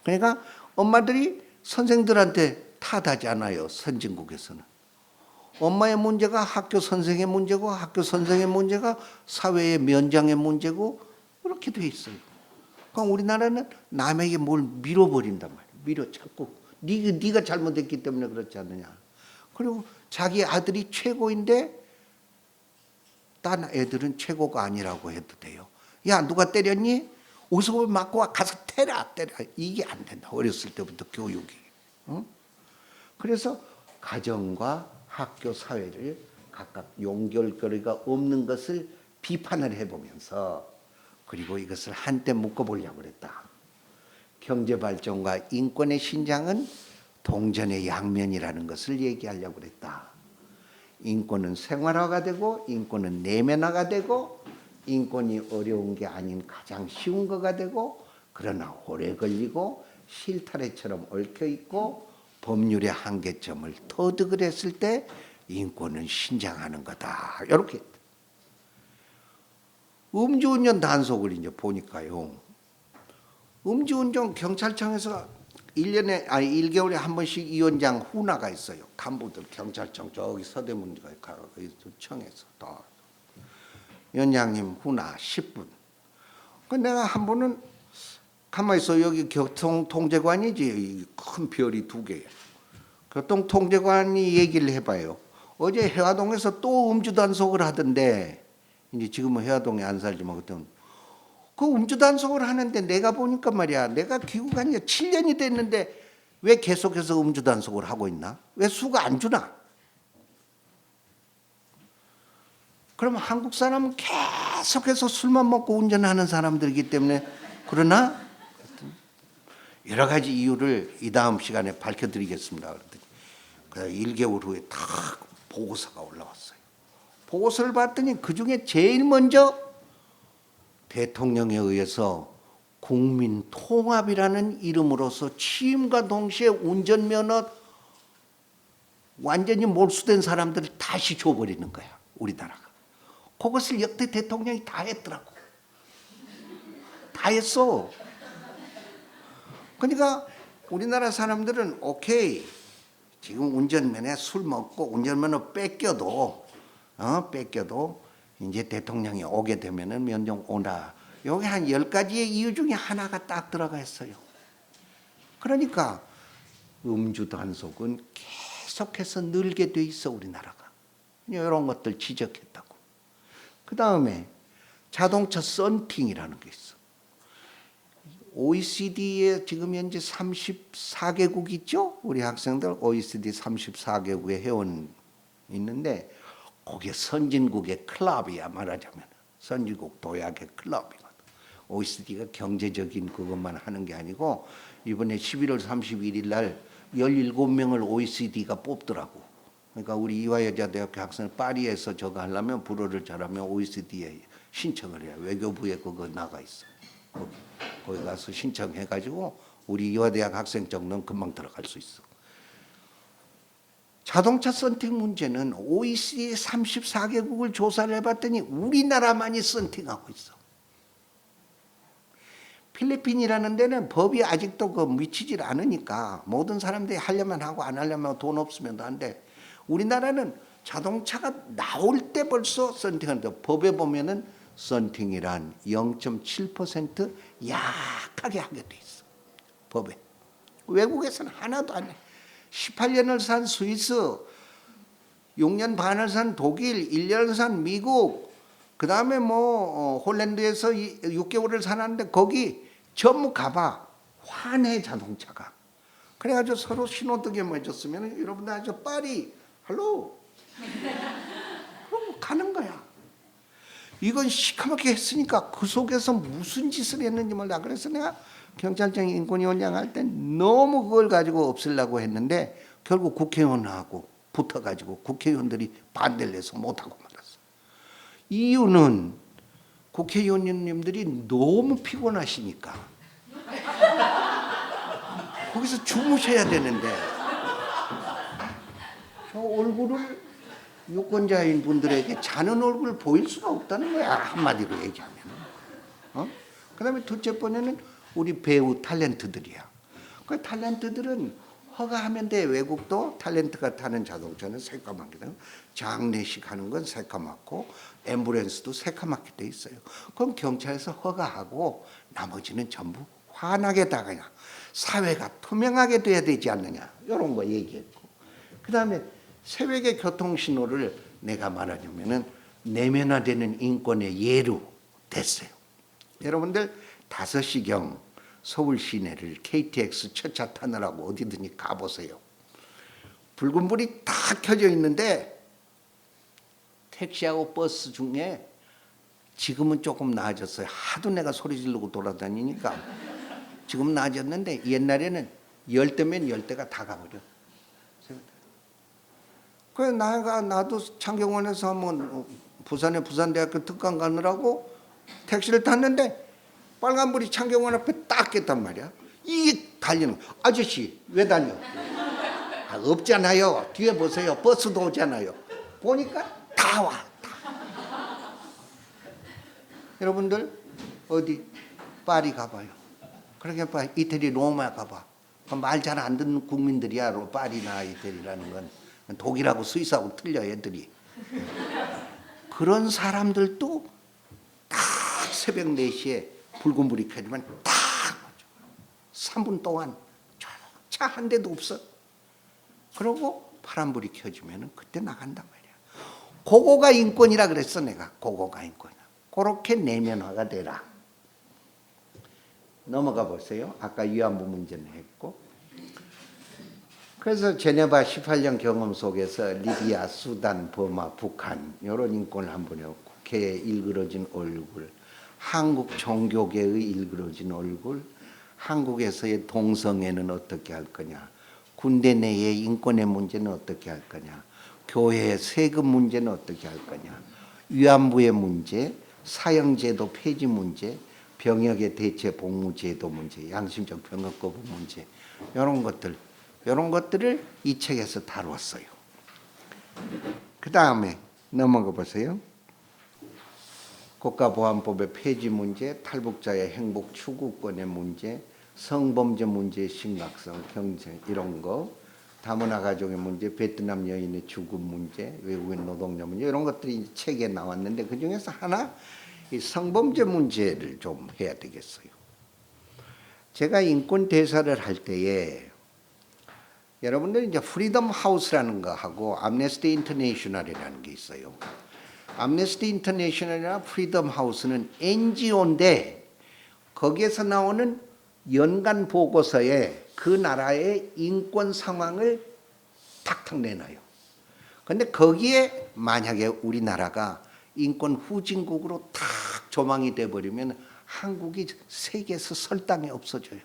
그러니까 엄마들이 선생들한테 탓하지 않아요. 선진국에서는. 엄마의 문제가 학교 선생의 문제고 학교 선생의 문제가 사회의 면장의 문제고 그렇게 돼 있어요. 그러니까 우리나라는 남에게 뭘 밀어버린단 말이에요. 자꾸 네가 잘못했기 때문에 그렇지 않느냐. 그리고 자기 아들이 최고인데 딴 애들은 최고가 아니라고 해도 돼요. 야 누가 때렸니? 어서 맞고 와. 가서 때려. 이게 안 된다. 어렸을 때부터 교육이. 그래서 가정과 학교 사회를 각각 연결거리가 없는 것을 비판을 해보면서 그리고 이것을 한때 묶어보려고 그랬다. 경제발전과 인권의 신장은 동전의 양면이라는 것을 얘기하려고 그랬다. 인권은 생활화가 되고 인권은 내면화가 되고 인권이 어려운 게 아닌 가장 쉬운 거가 되고 그러나 오래 걸리고 실타래처럼 얽혀있고 법률의 한계점을 터득을 했을 때 인권은 신장하는 거다. 이렇게 음주운전 단속을 이제 보니까요. 음주운전 경찰청에서 1개월에 한 번씩 위원장 훈화가 있어요. 간부들 경찰청 저기 서대문가 청에서 또 위원장님 훈화 10분. 그 내가 한 번은 가만히 있어. 여기 교통통제관이지 큰 별이 2개예요. 교통통제관이 얘기를 해봐요. 어제 해화동에서 또 음주 단속을 하던데 이제 지금은 해화동에 안 살지만 그때는 그 음주 단속을 하는데 내가 보니까 말이야. 내가 귀국한 지 7년이 됐는데 왜 계속해서 음주 단속을 하고 있나? 왜 수가 안 주나? 그러면 한국 사람은 계속해서 술만 먹고 운전하는 사람들이기 때문에 그러나 여러 가지 이유를 이 다음 시간에 밝혀드리겠습니다. 그랬더니 1개월 후에 딱 보고서가 올라왔어요. 보고서를 봤더니 그중에 제일 먼저 대통령에 의해서 국민통합이라는 이름으로서 취임과 동시에 운전면허 완전히 몰수된 사람들을 다시 줘버리는 거야. 우리나라가. 그것을 역대 대통령이 다 했더라고. 다 했어. 그러니까 우리나라 사람들은 오케이. 지금 운전면허 술 먹고 운전면허 뺏겨도 이제 대통령이 오게 되면은 면접 온다. 여기 한 10가지의 이유 중에 하나가 딱 들어가 있어요. 그러니까 음주 단속은 계속해서 늘게 돼 있어 우리나라가. 이런 것들 지적했다고. 그 다음에 자동차 썬팅이라는 게 있어. OECD에 지금 현재 34개국 있죠? 우리 학생들 OECD 34개국의 회원 있는데 거기에 선진국의 클럽이야 말하자면. 선진국 도약의 클럽이거든. OECD가 경제적인 그것만 하는 게 아니고 이번에 11월 31일 날 17명을 OECD가 뽑더라고. 그러니까 우리 이화여자대학교 학생 파리에서 저거 하려면 불어를 잘하면 OECD에 신청을 해요. 외교부에 그거 나가 있어. 거기 가서 신청해가지고 우리 이화대학 학생 정도는 금방 들어갈 수 있어. 자동차 선택 문제는 OECD 34개국을 조사를 해봤더니 우리나라만이 선택하고 있어. 필리핀이라는 데는 법이 아직도 미치질 않으니까 모든 사람들이 하려면 하고 안 하려면 돈 없으면 안 돼. 우리나라는 자동차가 나올 때 벌써 선팅하는데 법에 보면은 선팅이란 0.7% 약하게 하게 돼 있어. 법에. 외국에서는 하나도 안 해. 18년을 산 스위스, 6년 반을 산 독일, 1년을 산 미국, 그 다음에 홀랜드에서 6개월을 사는데 거기 전부 가봐. 환해 자동차가. 그래가지고 서로 신호등에 맺었으면 여러분들 아주 파리, 할로. 그럼 가는 거야. 이건 시커멓게 했으니까 그 속에서 무슨 짓을 했는지 몰라. 그래서 내가 경찰청 인권위원장 할 때 너무 그걸 가지고 없애려고 했는데 결국 국회의원하고 붙어가지고 국회의원들이 반대를 해서 못하고 말았어. 이유는 국회의원님들이 너무 피곤하시니까 거기서 주무셔야 되는데 저 얼굴을 유권자인 분들에게 자는 얼굴을 보일 수가 없다는 거야. 한마디로 얘기하면. 그다음에 둘째 번째는 우리 배우 탤런트들이야. 그 탤런트들은 허가하면 돼. 외국도 탤런트가 타는 자동차는 새까맣거든. 장례식 하는 건 새까맣고 앰뷸런스도 새까맣게 돼 있어요. 그럼 경찰에서 허가하고 나머지는 전부 환하게다가 그냥 사회가 투명하게 돼야 되지 않느냐. 이런 거 얘기했고. 그다음에 새벽의 교통신호를 내가 말하자면은 내면화되는 인권의 예로 됐어요. 여러분들 5시경 서울 시내를 KTX 첫 차 타느라고 어디든지 가보세요. 붉은 불이 다 켜져 있는데 택시하고 버스 중에 지금은 조금 나아졌어요. 하도 내가 소리 지르고 돌아다니니까 지금 나아졌는데 옛날에는 10대면 10대가 다 가버려. 그래 나도 창경원에서 한번 부산에 부산대학교 특강 가느라고 택시를 탔는데 빨간불이 창경원 앞에 딱 깼단 말이야. 이게 달리는 거야. 아저씨 왜 달려? 없잖아요. 뒤에 보세요. 버스도 오잖아요. 보니까 다 와. 다. 여러분들 어디 파리 가봐요. 그러니까 이태리 로마 가봐. 말 잘 안 듣는 국민들이야. 파리나 이태리라는 건. 독일하고 스위스하고 틀려 애들이. 그런 사람들도 딱 새벽 4시에 붉은 불이 켜지면 딱 3분 동안 차 한 대도 없어. 그러고 파란불이 켜지면 그때 나간단 말이야. 그거가 인권이라 그랬어 내가. 그거가 인권이야. 그렇게 내면화가 되라. 넘어가 보세요. 아까 위안부 문제는 했고. 그래서 제네바 18년 경험 속에서 리비아, 수단, 버마, 북한 이런 인권을 한번 해요. 국회에 일그러진 얼굴, 한국 종교계의 일그러진 얼굴, 한국에서의 동성애는 어떻게 할 거냐, 군대 내의 인권의 문제는 어떻게 할 거냐, 교회의 세금 문제는 어떻게 할 거냐, 위안부의 문제, 사형제도 폐지 문제, 병역의 대체 복무제도 문제, 양심적 병역 거부 문제 이런 것들을 이 책에서 다루었어요. 그 다음에 넘어가 보세요. 국가보안법의 폐지 문제, 탈북자의 행복 추구권의 문제, 성범죄 문제의 심각성, 경쟁 이런 거, 다문화 가족의 문제, 베트남 여인의 죽음 문제, 외국인 노동자 문제 이런 것들이 책에 나왔는데 그 중에서 하나 이 성범죄 문제를 좀 해야 되겠어요. 제가 인권 대사를 할 때에 여러분들 이제 프리덤 하우스라는 거 하고 암네스티 인터내셔널이라는 게 있어요. 암네스티 인터내셔널이나 프리덤 하우스는 NGO인데 거기에서 나오는 연간 보고서에 그 나라의 인권 상황을 탁탁 내놔요. 그런데 거기에 만약에 우리나라가 인권 후진국으로 탁 조망이 돼버리면 한국이 세계에서 설당에 없어져요.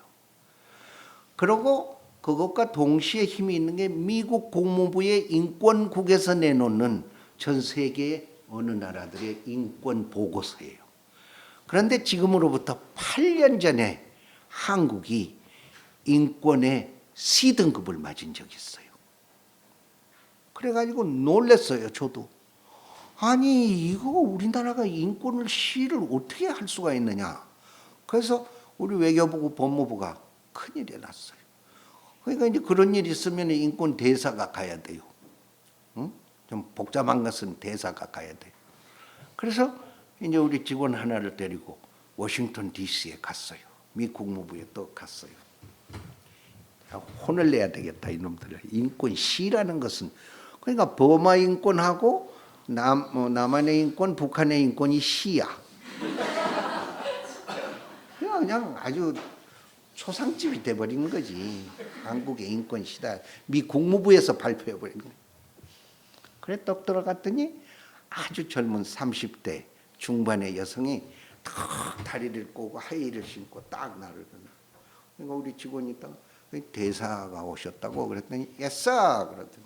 그리고 그것과 동시에 힘이 있는 게 미국 국무부의 인권국에서 내놓는 전 세계의 어느 나라들의 인권 보고서예요. 그런데 지금으로부터 8년 전에 한국이 인권의 C등급을 맞은 적이 있어요. 그래가지고 놀랐어요, 저도. 아니, 이거 우리나라가 인권을 C를 어떻게 할 수가 있느냐. 그래서 우리 외교부고 법무부가 큰일이 났어요. 그러니까 이제 그런 일이 있으면 인권 대사가 가야 돼요. 응? 좀 복잡한 것은 대사가 가야 돼요. 그래서 이제 우리 직원 하나를 데리고 워싱턴 DC에 갔어요. 미 국무부에 또 갔어요. 혼을 내야 되겠다 이놈들. 인권 C라는 것은 그러니까 버마 인권하고 남한의 인권, 북한의 인권이 C야. 그냥 아주 초상집이 돼버린 거지. 한국의 인권 C다. 미 국무부에서 발표해버린 거예요. 그래 떡 들어갔더니 아주 젊은 30대 중반의 여성이 탁 다리를 꼬고 하이힐을 신고 딱 나를 보는. 그러니까 우리 직원이 있다가 대사가 오셨다고 그랬더니 yes 그러더니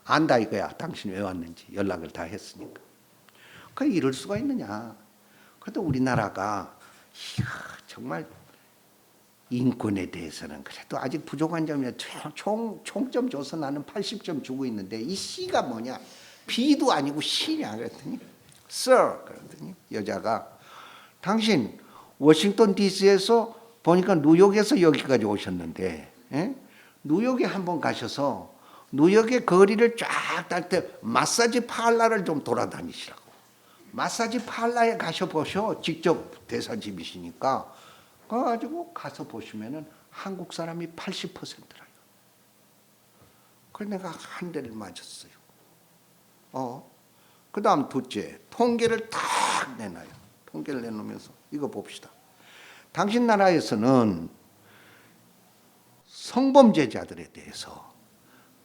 안다 이거야. 당신 왜 왔는지 연락을 다 했으니까. 그 이럴 수가 있느냐. 그래도 우리나라가 이야, 정말 인권에 대해서는 그래도 아직 부족한 점이 총점 줘서 나는 80점 주고 있는데 이 C가 뭐냐? B도 아니고 C냐 그랬더니 Sir 그랬더니 여자가 당신 워싱턴 DC에서 보니까 뉴욕에서 여기까지 오셨는데 뉴욕에 한번 가셔서 뉴욕의 거리를 쫙 딸 때 마사지 파라를 좀 돌아다니시라고. 마사지 파라에 가셔보셔. 직접 대사집이시니까. 그래가지고 가서 보시면은 한국 사람이 80%라요. 그래서 내가 한 대를 맞았어요. 그 다음 둘째, 통계를 딱 내놔요. 통계를 내놓으면서 이거 봅시다. 당신 나라에서는 성범죄자들에 대해서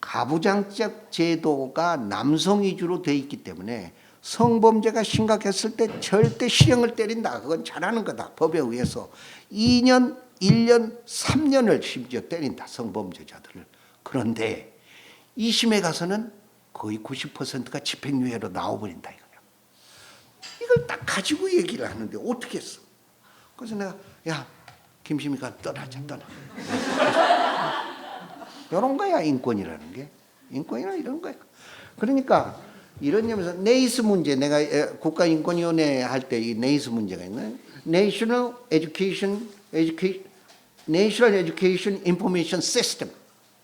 가부장적 제도가 남성 위주로 돼 있기 때문에 성범죄가 심각했을 때 절대 실형을 때린다. 그건 잘하는 거다. 법에 의해서 2년, 1년, 3년을 심지어 때린다. 성범죄자들을. 그런데 2심에 가서는 거의 90%가 집행유예로 나와버린다. 이거야. 이걸 딱 가지고 얘기를 하는데 어떻게 했어? 그래서 내가 야 김심희가 떠나자 떠나. 이런 거야 인권이라는 게. 인권이란 이런 거야. 그러니까 이런 점에서 네이스 문제 내가 국가인권위원회 할 때 이 네이스 문제가 있는 National Education Information System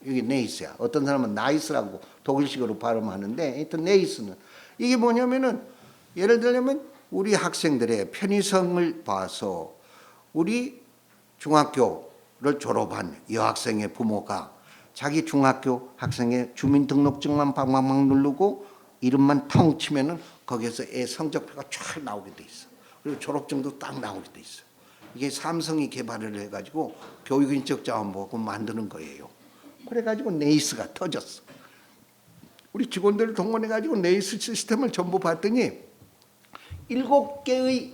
이게 네이스야. 어떤 사람은 나이스라고 독일식으로 발음하는데 하여튼 네이스는 이게 뭐냐면은 예를 들면 우리 학생들의 편의성을 봐서 우리 중학교를 졸업한 여학생의 부모가 자기 중학교 학생의 주민등록증만 방방방 누르고 이름만 텅 치면은 거기에서 애 성적표가 쫙 나오게 돼 있어. 그리고 졸업증도 딱 나오게 돼 있어. 이게 삼성이 개발을 해가지고 교육인적 자원보고 만드는 거예요. 그래가지고 네이스가 터졌어. 우리 직원들을 동원해가지고 네이스 시스템을 전부 봤더니 7개의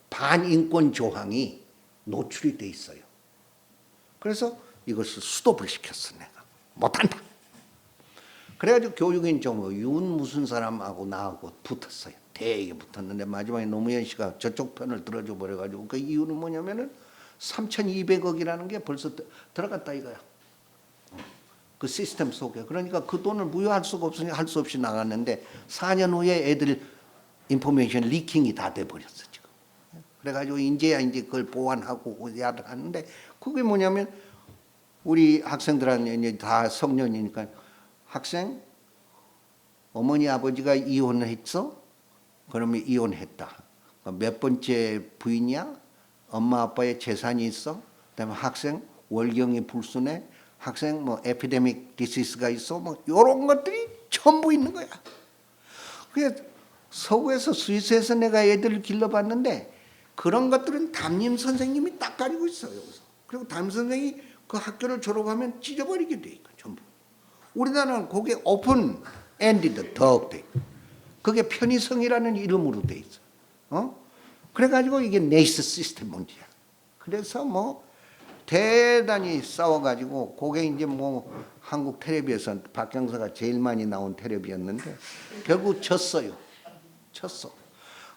반인권 조항이 노출이 돼 있어요. 그래서 이것을 스톱을 시켰어 내가. 못한다. 그래가지고 교육인 윤 무슨 사람하고 나하고 붙었어요. 되게 붙었는데 마지막에 노무현 씨가 저쪽 편을 들어줘 버려가지고 그 이유는 뭐냐면은 3,200억이라는 게 벌써 들어갔다 이거야. 그 시스템 속에. 그러니까 그 돈을 무효할 수가 없으니 할 수 없이 나갔는데 4년 후에 애들 인포메이션 리킹이 다 돼버렸어 지금. 그래가지고 이제 그걸 보완하고 하는데 그게 뭐냐면 우리 학생들한테 이제 다 성년이니까 학생 어머니 아버지가 이혼했어? 그러면 이혼했다. 몇 번째 부인이야? 엄마 아빠의 재산이 있어? 그다음에 학생 월경이 불순해? 학생 뭐 에피데믹 디시스가 있어? 뭐 이런 것들이 전부 있는 거야. 그래서 서구에서 스위스에서 내가 애들을 길러봤는데 그런 것들은 담임 선생님이 딱 가리고 있어요. 여기서. 그리고 담임 선생님이 그 학교를 졸업하면 찢어버리게 돼 있고 전부. 우리나라는 그게 오픈 엔디드 더 돼. 그게 편의성이라는 이름으로 돼 있어. 그래가지고 이게 네이스 시스템 문제야. 그래서 뭐 대단히 싸워가지고 그게 이제 뭐 한국 텔레비에서 박경서가 제일 많이 나온 텔레비였는데 결국 졌어요. 졌어.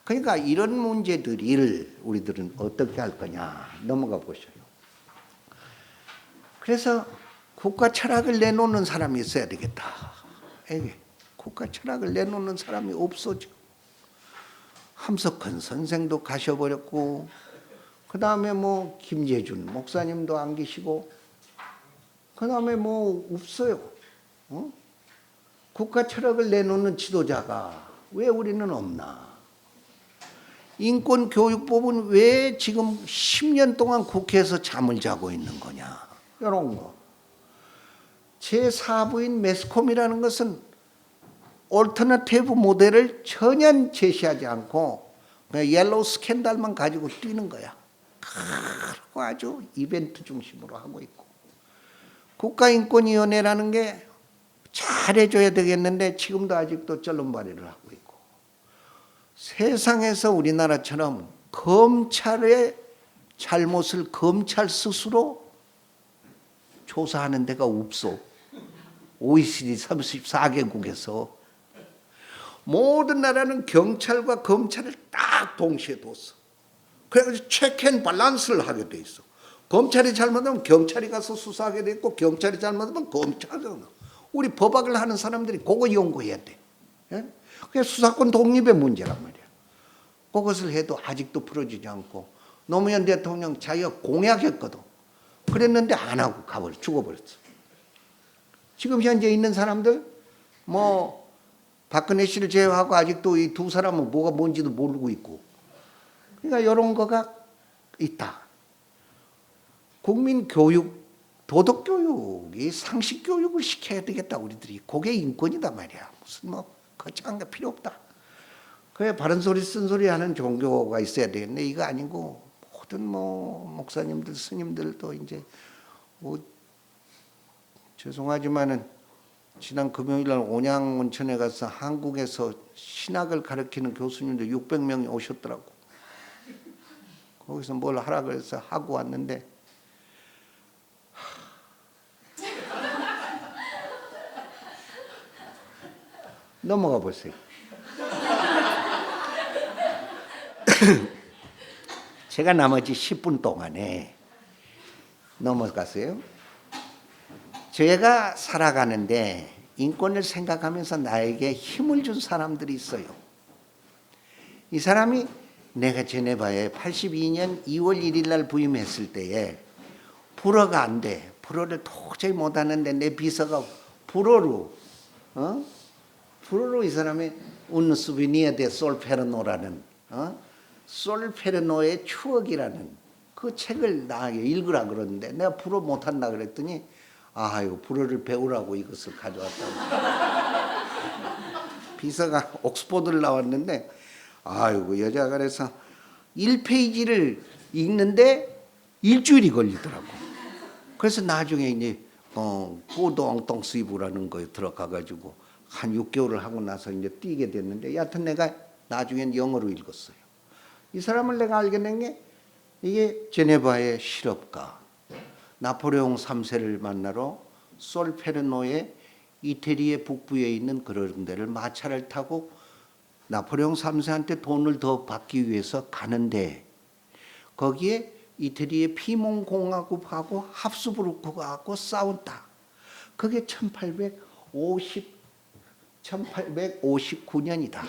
그러니까 이런 문제들을 우리들은 어떻게 할 거냐 넘어가 보셔요. 그래서 국가 철학을 내놓는 사람이 있어야 되겠다. 이게 국가 철학을 내놓는 사람이 없어 지금. 함석헌 선생도 가셔버렸고, 그 다음에 뭐 김재준 목사님도 안 계시고, 그 다음에 뭐 없어요. 어? 국가 철학을 내놓는 지도자가 왜 우리는 없나? 인권교육법은 왜 지금 10년 동안 국회에서 잠을 자고 있는 거냐? 이런 거. 제4부인 매스컴이라는 것은 올터너티브 모델을 전혀 제시하지 않고 그냥 옐로우 스캔들만 가지고 뛰는 거야. 그리고 아주 이벤트 중심으로 하고 있고. 국가인권위원회라는 게 잘해줘야 되겠는데 지금도 아직도 쩔름발이를 하고 있고. 세상에서 우리나라처럼 검찰의 잘못을 검찰 스스로 조사하는 데가 없어. OECD 34개국에서 모든 나라는 경찰과 검찰을 딱 동시에 뒀어. 그래가지고 체크앤 밸런스를 하게 돼 있어. 검찰이 잘못하면 경찰이 가서 수사하게 돼 있고, 경찰이 잘못하면 검찰이. 우리 법학을 하는 사람들이 그거 연구해야 돼. 예? 그게 수사권 독립의 문제란 말이야. 그것을 해도 아직도 풀어지지 않고, 노무현 대통령 자기가 공약했거든. 그랬는데 안 하고 죽어버렸어. 지금 현재 있는 사람들, 뭐 박근혜 씨를 제외하고 아직도 이 두 사람은 뭐가 뭔지도 모르고 있고. 그러니까 이런 거가 있다. 국민 교육, 도덕 교육이 상식 교육을 시켜야 되겠다 우리들이. 그게 인권이다 말이야. 무슨 뭐 거창한 게 필요 없다. 그래 바른 소리 쓴 소리 하는 종교가 있어야 되겠네. 이거 아니고 모든 뭐 목사님들 스님들도 이제 뭐 죄송하지만은 지난 금요일날 온양온천에 가서 한국에서 신학을 가르치는 교수님들 600명이 오셨더라고. 거기서 뭘 하라 그래서 하고 왔는데 넘어가 보세요. 제가 나머지 10분 동안에 넘어갔어요. 제가 살아가는데 인권을 생각하면서 나에게 힘을 준 사람들이 있어요. 이 사람이 내가 제네바에 82년 2월 1일 날 부임했을 때에 불어가 안 돼. 불어를 도저히 못하는데 내 비서가 불어로 불어로 이 사람이 Un souvenir de Solferno라는 솔페르노의 추억이라는 그 책을 나에게 읽으라 그러는데 내가 불어 못한다 그랬더니 아유 불어를 배우라고 이것을 가져왔다고. 비서가 옥스퍼드를 나왔는데 아이고 여자가 그래서 1페이지를 읽는데 일주일이 걸리더라고. 그래서 나중에 이제 꼬동똥 수입이라는 거에 들어가가지고 한 6개월을 하고 나서 이제 뛰게 됐는데 여하튼 내가 나중엔 영어로 읽었어요. 이 사람을 내가 알게 된 게 이게 제네바의 실업가 나폴레옹 3세를 만나러 솔페르노의 이태리의 북부에 있는 그런 데를 마차를 타고 나폴레옹 3세한테 돈을 더 받기 위해서 가는데 거기에 이태리의 피몬공화국하고 합스부르크하고 싸웠다. 그게 1859년이다.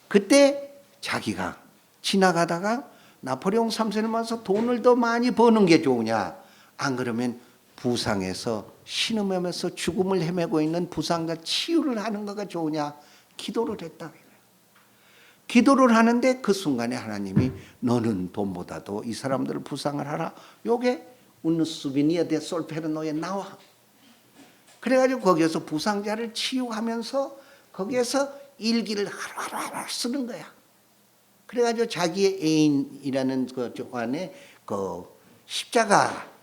그때 자기가 지나가다가 나폴레옹 3세를 만나서 돈을 더 많이 버는 게 좋으냐. 안 그러면 부상에서 신음하면서 죽음을 헤매고 있는 부상과 치유를 하는 거가 좋으냐. 기도를 했다. 기도를 하는데 그 순간에 하나님이 너는 돈보다도 이 사람들을 부상을 하라. 요게 Un souvenir de Solferno에 나와. 그래가지고 거기에서 부상자를 치유하면서 거기에서 일기를 하루하루 쓰는 거야. 그래가지고 자기의 애인이라는 그 안에 그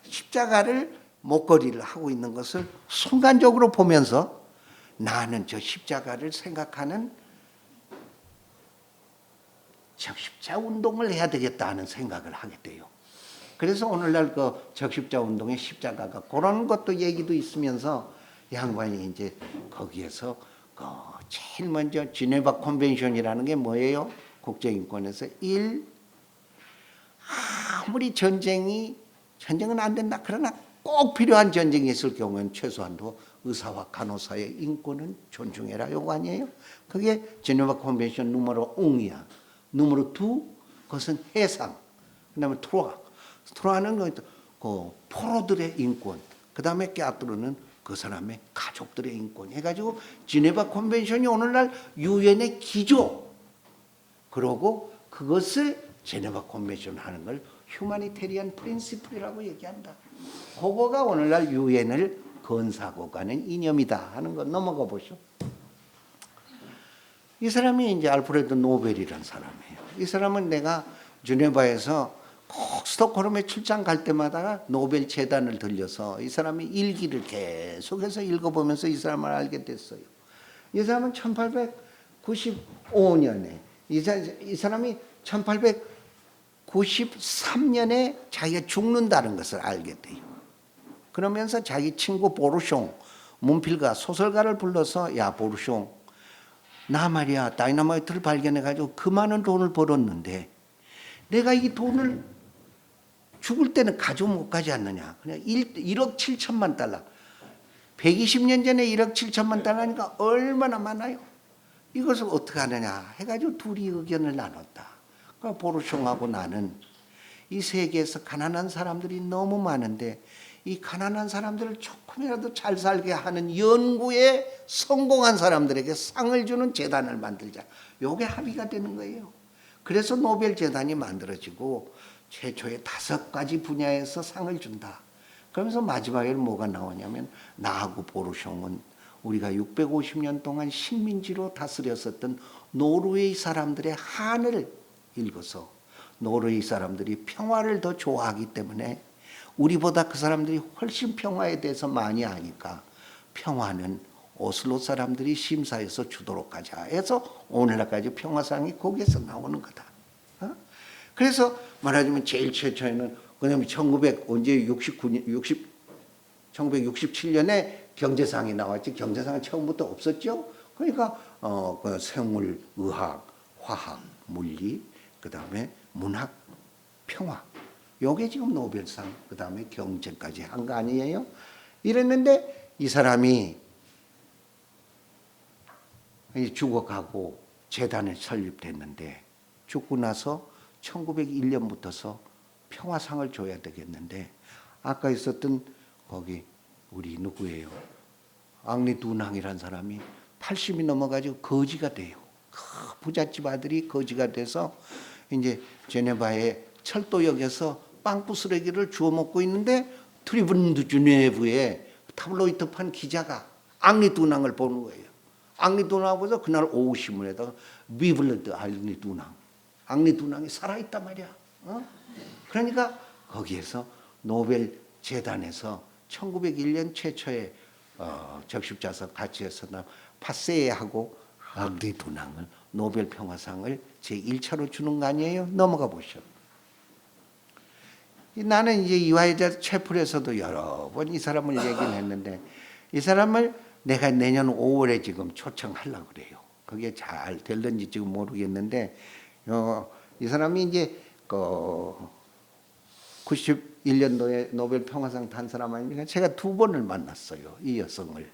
십자가를 목걸이를 하고 있는 것을 순간적으로 보면서 나는 저 십자가를 생각하는 적십자 운동을 해야 되겠다 하는 생각을 하게 돼요. 그래서 오늘날 그 적십자 운동의 십자가가 그런 것도 얘기도 있으면서 양반이 이제 거기에서 제일 먼저 지네바 컨벤션이라는 게 뭐예요? 국제인권에서 아무리 전쟁은 안 된다. 그러나 꼭 필요한 전쟁이 있을 경우에는 최소한도 의사와 간호사의 인권은 존중해라 요거 아니에요? 그게 제네바 컨벤션 누메로 1이야. 누메로 2 그것은 해상. 그다음에 트로아는 그 포로들의 인권. 그다음에 깨아뚜르는 그 사람의 가족들의 인권 해가지고 지네바 컨벤션이 오늘날 유엔의 기조. 그러고 그것을 제네바 컨벤션 하는 걸 휴머니테리안 프린시플이라고 얘기한다. 그거가 오늘날 유엔을 건사하고 가는 이념이다 하는 거 넘어가 보시오. 이 사람이 이제 알프레드 노벨이라는 사람이에요. 이 사람은 내가 주네바에서 꼭 스톡홀름에 출장 갈 때마다 노벨 재단을 들려서 이 사람이 일기를 계속해서 읽어보면서 이 사람을 알게 됐어요. 이 사람은 1895년에 이 사람이 1893년에 자기가 죽는다는 것을 알게 돼요. 그러면서 자기 친구 보르숑 문필가 소설가를 불러서 야 보르숑 나 말이야 다이너마이트를 발견해가지고 그 많은 돈을 벌었는데 내가 이 돈을 죽을 때는 가지고 못 가지 않느냐. 그냥 1억 7천만 달러. 120년 전에 1억 7천만 달러니까 얼마나 많아요. 이것을 어떻게 하느냐 해가지고 둘이 의견을 나눴다. 그러니까 보르숑하고 나는 이 세계에서 가난한 사람들이 너무 많은데 이 가난한 사람들을 조금이라도 잘 살게 하는 연구에 성공한 사람들에게 상을 주는 재단을 만들자. 요게 합의가 되는 거예요. 그래서 노벨 재단이 만들어지고 최초의 5가지 분야에서 상을 준다. 그러면서 마지막에 뭐가 나오냐면 나하고 보르숑은 우리가 650년 동안 식민지로 다스렸었던 노르웨이 사람들의 한을 읽어서 노르웨이 사람들이 평화를 더 좋아하기 때문에 우리보다 그 사람들이 훨씬 평화에 대해서 많이 아니까 평화는 오슬로 사람들이 심사해서 주도록 하자 해서 오늘날까지 평화상이 거기에서 나오는 거다. 그래서 말하자면 제일 최초에는 그다음에 1967년에 경제상이 나왔지. 경제상은 처음부터 없었죠. 그러니까 그 생물, 의학, 화학, 물리, 그다음에 문학, 평화. 요게 지금 노벨상, 그다음에 경제까지 한 거 아니에요? 이랬는데 이 사람이 죽어가고 재단이 설립됐는데 죽고 나서 1901년부터서 평화상을 줘야 되겠는데 아까 있었던 거기 우리 누구예요? 앙리 두낭이라는 사람이 80이 넘어가지고 거지가 돼요. 부잣집 아들이 거지가 돼서 이제 제네바의 철도역에서 빵 부스러기를 주워 먹고 있는데 트리븐드 주네브의 타블로이드판 기자가 앙리 두낭을 보는 거예요. 앙리 두낭 보고서 그날 오후 신문에다가 비블레드 앙리 두낭. 앙리 두낭이 살아있단 말이야. 그러니까 거기에서 노벨 재단에서 1901년 최초의 적십자서 가치에서 파세하고 앙리 두낭을 노벨 평화상을 제1차로 주는 거 아니에요? 넘어가 보시오. 나는 이제 이화여자 채플에서도 여러 번 이 사람을 얘기를 했는데 이 사람을 내가 내년 5월에 지금 초청하려고 그래요. 그게 잘 될런지 지금 모르겠는데 이 사람이 이제 91년도에 노벨 평화상 탄 사람 아닙니까? 제가 2번을 만났어요. 이 여성을.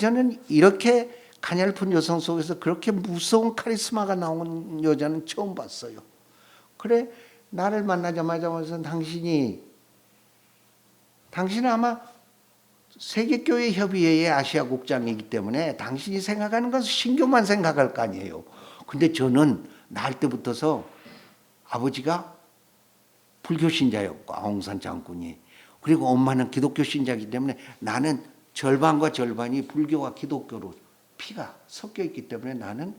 저는 이렇게 가냘픈 여성 속에서 그렇게 무서운 카리스마가 나온 여자는 처음 봤어요. 그래 나를 만나자마자 당신은 아마 세계교회협의회의 아시아국장이기 때문에 당신이 생각하는 것은 신교만 생각할 거 아니에요. 근데 저는 날 때부터서 아버지가 불교 신자였고 아웅산 장군이 그리고 엄마는 기독교 신자이기 때문에 나는 절반과 절반이 불교와 기독교로 피가 섞여 있기 때문에 나는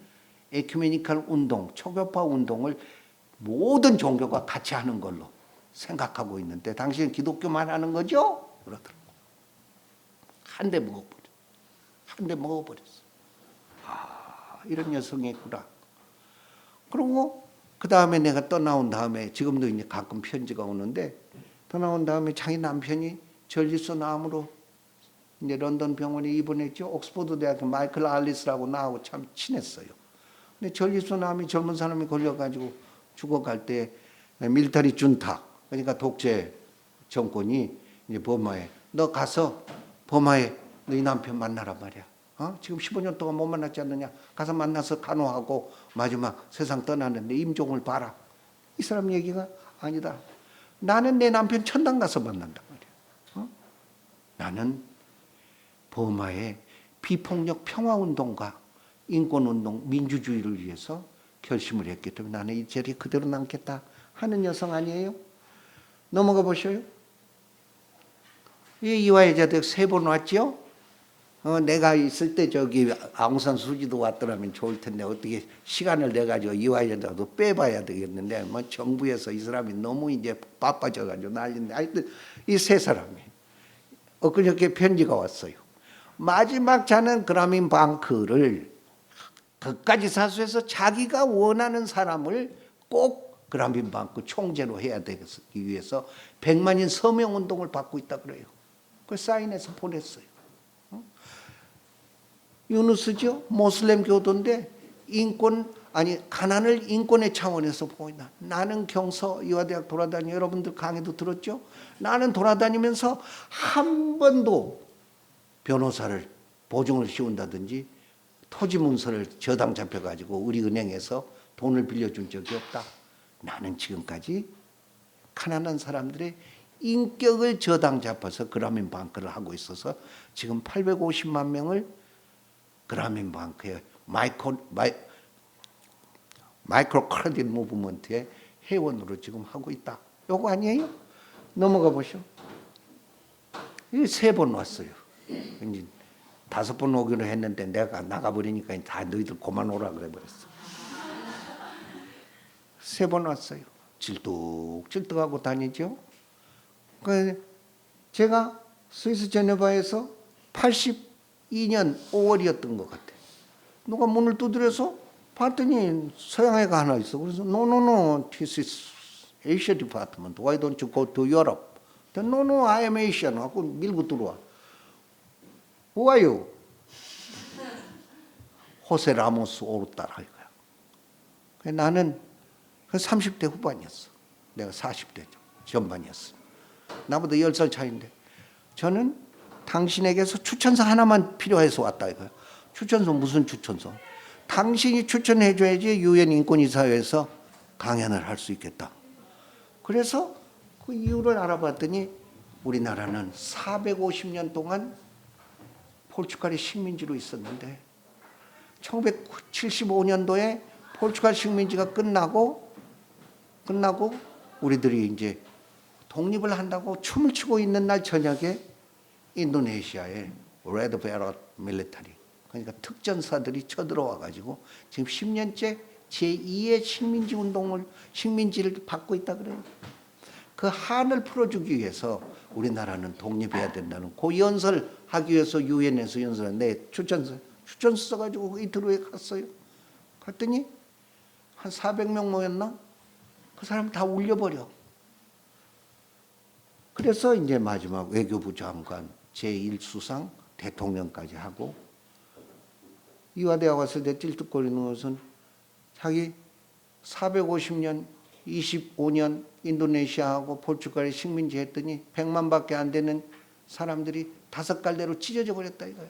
에큐메니컬 운동, 초교파 운동을 모든 종교가 같이 하는 걸로 생각하고 있는데 당신은 기독교만 하는 거죠? 그러더라고. 한 대 먹어버렸어. 이런 여성이 있구나. 그리고 그 다음에 내가 떠나온 다음에 지금도 이제 가끔 편지가 오는데 떠나온 다음에 자기 남편이 전립선 암으로 이제 런던 병원에 입원했죠. 옥스퍼드 대학교 마이클 알리스라고 나하고 참 친했어요. 근데 전립선 암이 젊은 사람이 걸려가지고 죽어갈 때 밀리터리 준타 그러니까 독재 정권이 이제 버마에 너 가서 버마에 너희 남편 만나라 말이야. 지금 15년 동안 못 만났지 않느냐? 가서 만나서 간호하고 마지막 세상 떠나는데 임종을 봐라. 이 사람 얘기가 아니다. 나는 내 남편 천당 가서 만난단 말이야. 나는 버마의 비폭력 평화운동가, 인권운동, 민주주의를 위해서 결심을 했기 때문에 나는 이 자리에 그대로 남겠다 하는 여성 아니에요? 넘어가 보셔요. 이화여자대 3번 왔죠? 내가 있을 때 저기 아웅산 수지도 왔더라면 좋을 텐데 어떻게 시간을 내 가지고 이화여자도 빼봐야 되겠는데 뭐 정부에서 이 사람이 너무 이제 바빠져 가지고 난리인데 하여튼 이 3사람이 엊그저께 편지가 왔어요. 마지막 자는 그라민 방크를 그까지 사수해서 자기가 원하는 사람을 꼭 그라민 방크 총재로 해야 되기 위해서 100만인 서명 운동을 받고 있다 그래요. 그 사인해서 보냈어요. 유누스죠? 모슬렘 교도인데 가난을 인권의 차원에서 보고 있다. 나는 경서 이화대학 돌아다니 여러분들 강의도 들었죠? 나는 돌아다니면서 한 번도 변호사를 보증을 씌운다든지 토지 문서를 저당 잡혀가지고 우리 은행에서 돈을 빌려준 적이 없다. 나는 지금까지 가난한 사람들의 인격을 저당 잡아서 그라민 방크를 하고 있어서 지금 850만 명을 그라민 방크의 마이크로 크레딧 무브먼트의 회원으로 지금 하고 있다. 요거 아니에요? 넘어가 보시오. 이 3번 왔어요. 이제 5번 오기로 했는데 내가 나가버리니까 다 너희들 그만 오라 그래 버렸어. 3번 왔어요. 질뚝질뚝하고 다니죠. 제가 스위스 제네바에서 82년 5월이었던 것 같아. 누가 문을 두드려서 봤더니 서양애가 하나 있어. 그래서 no, this is Asia department. Why don't you go to Europe? No, I am Asian. 하고 밀고 들어와. Who are you? 호세 라모스 오르타라 이거야. 나는 30대 후반이었어. 내가 40대 전반이었어. 나보다 10살 차이인데 저는 당신에게서 추천서 하나만 필요해서 왔다 이거야. 추천서 무슨 추천서? 당신이 추천해 줘야지 유엔 인권이사회에서 강연을 할 수 있겠다. 그래서 그 이유를 알아봤더니 우리나라는 450년 동안 포르투갈의 식민지로 있었는데 1975년도에 포르투갈 식민지가 끝나고 우리들이 이제 독립을 한다고 춤을 추고 있는 날 저녁에 인도네시아의 레드 베럿 밀리터리 그러니까 특전사들이 쳐들어와 가지고 지금 10년째 제2의 식민지를 받고 있다 그래요. 그 한을 풀어주기 위해서 우리나라는 독립해야 된다는 그 연설하기 위해서 유엔에서 연설한 내 추천서 써가지고 이틀 후에 갔어요. 갔더니 한 400명 모였나? 그 사람 다 울려버려. 그래서 이제 마지막 외교부 장관 제1수상 대통령까지 하고 이화대학 왔을 때 찔뚝거리는 것은 자기 450년 25년 인도네시아하고 포르투갈의 식민지 했더니 100만밖에 안 되는 사람들이 5갈래로 찢어져 버렸다 이거야.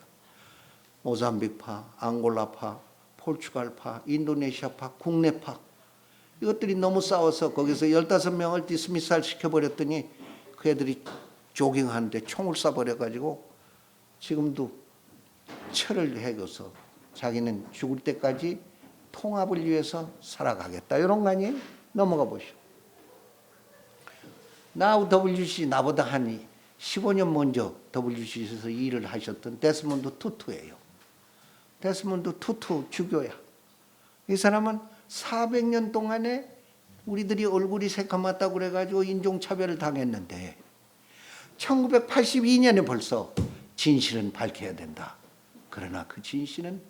모잠비크파, 앙골라파, 포르투갈파, 인도네시아파, 국내파 이것들이 너무 싸워서 거기서 15명을 디스미살 시켜버렸더니 그 애들이 조깅하는데 총을 쏴버려가지고 지금도 철을 해줘서 자기는 죽을 때까지 통합을 위해서 살아가겠다 이런 거 아니에요? 넘어가 보시오. WC 나보다 한 15년 먼저 WC에서 일을 하셨던 데스몬드 투투예요. 데스몬드 투투 주교야. 이 사람은 400년 동안에 우리들이 얼굴이 새까맣다고 그래가지고 인종차별을 당했는데 1982년에 벌써 진실은 밝혀야 된다. 그러나 그 진실은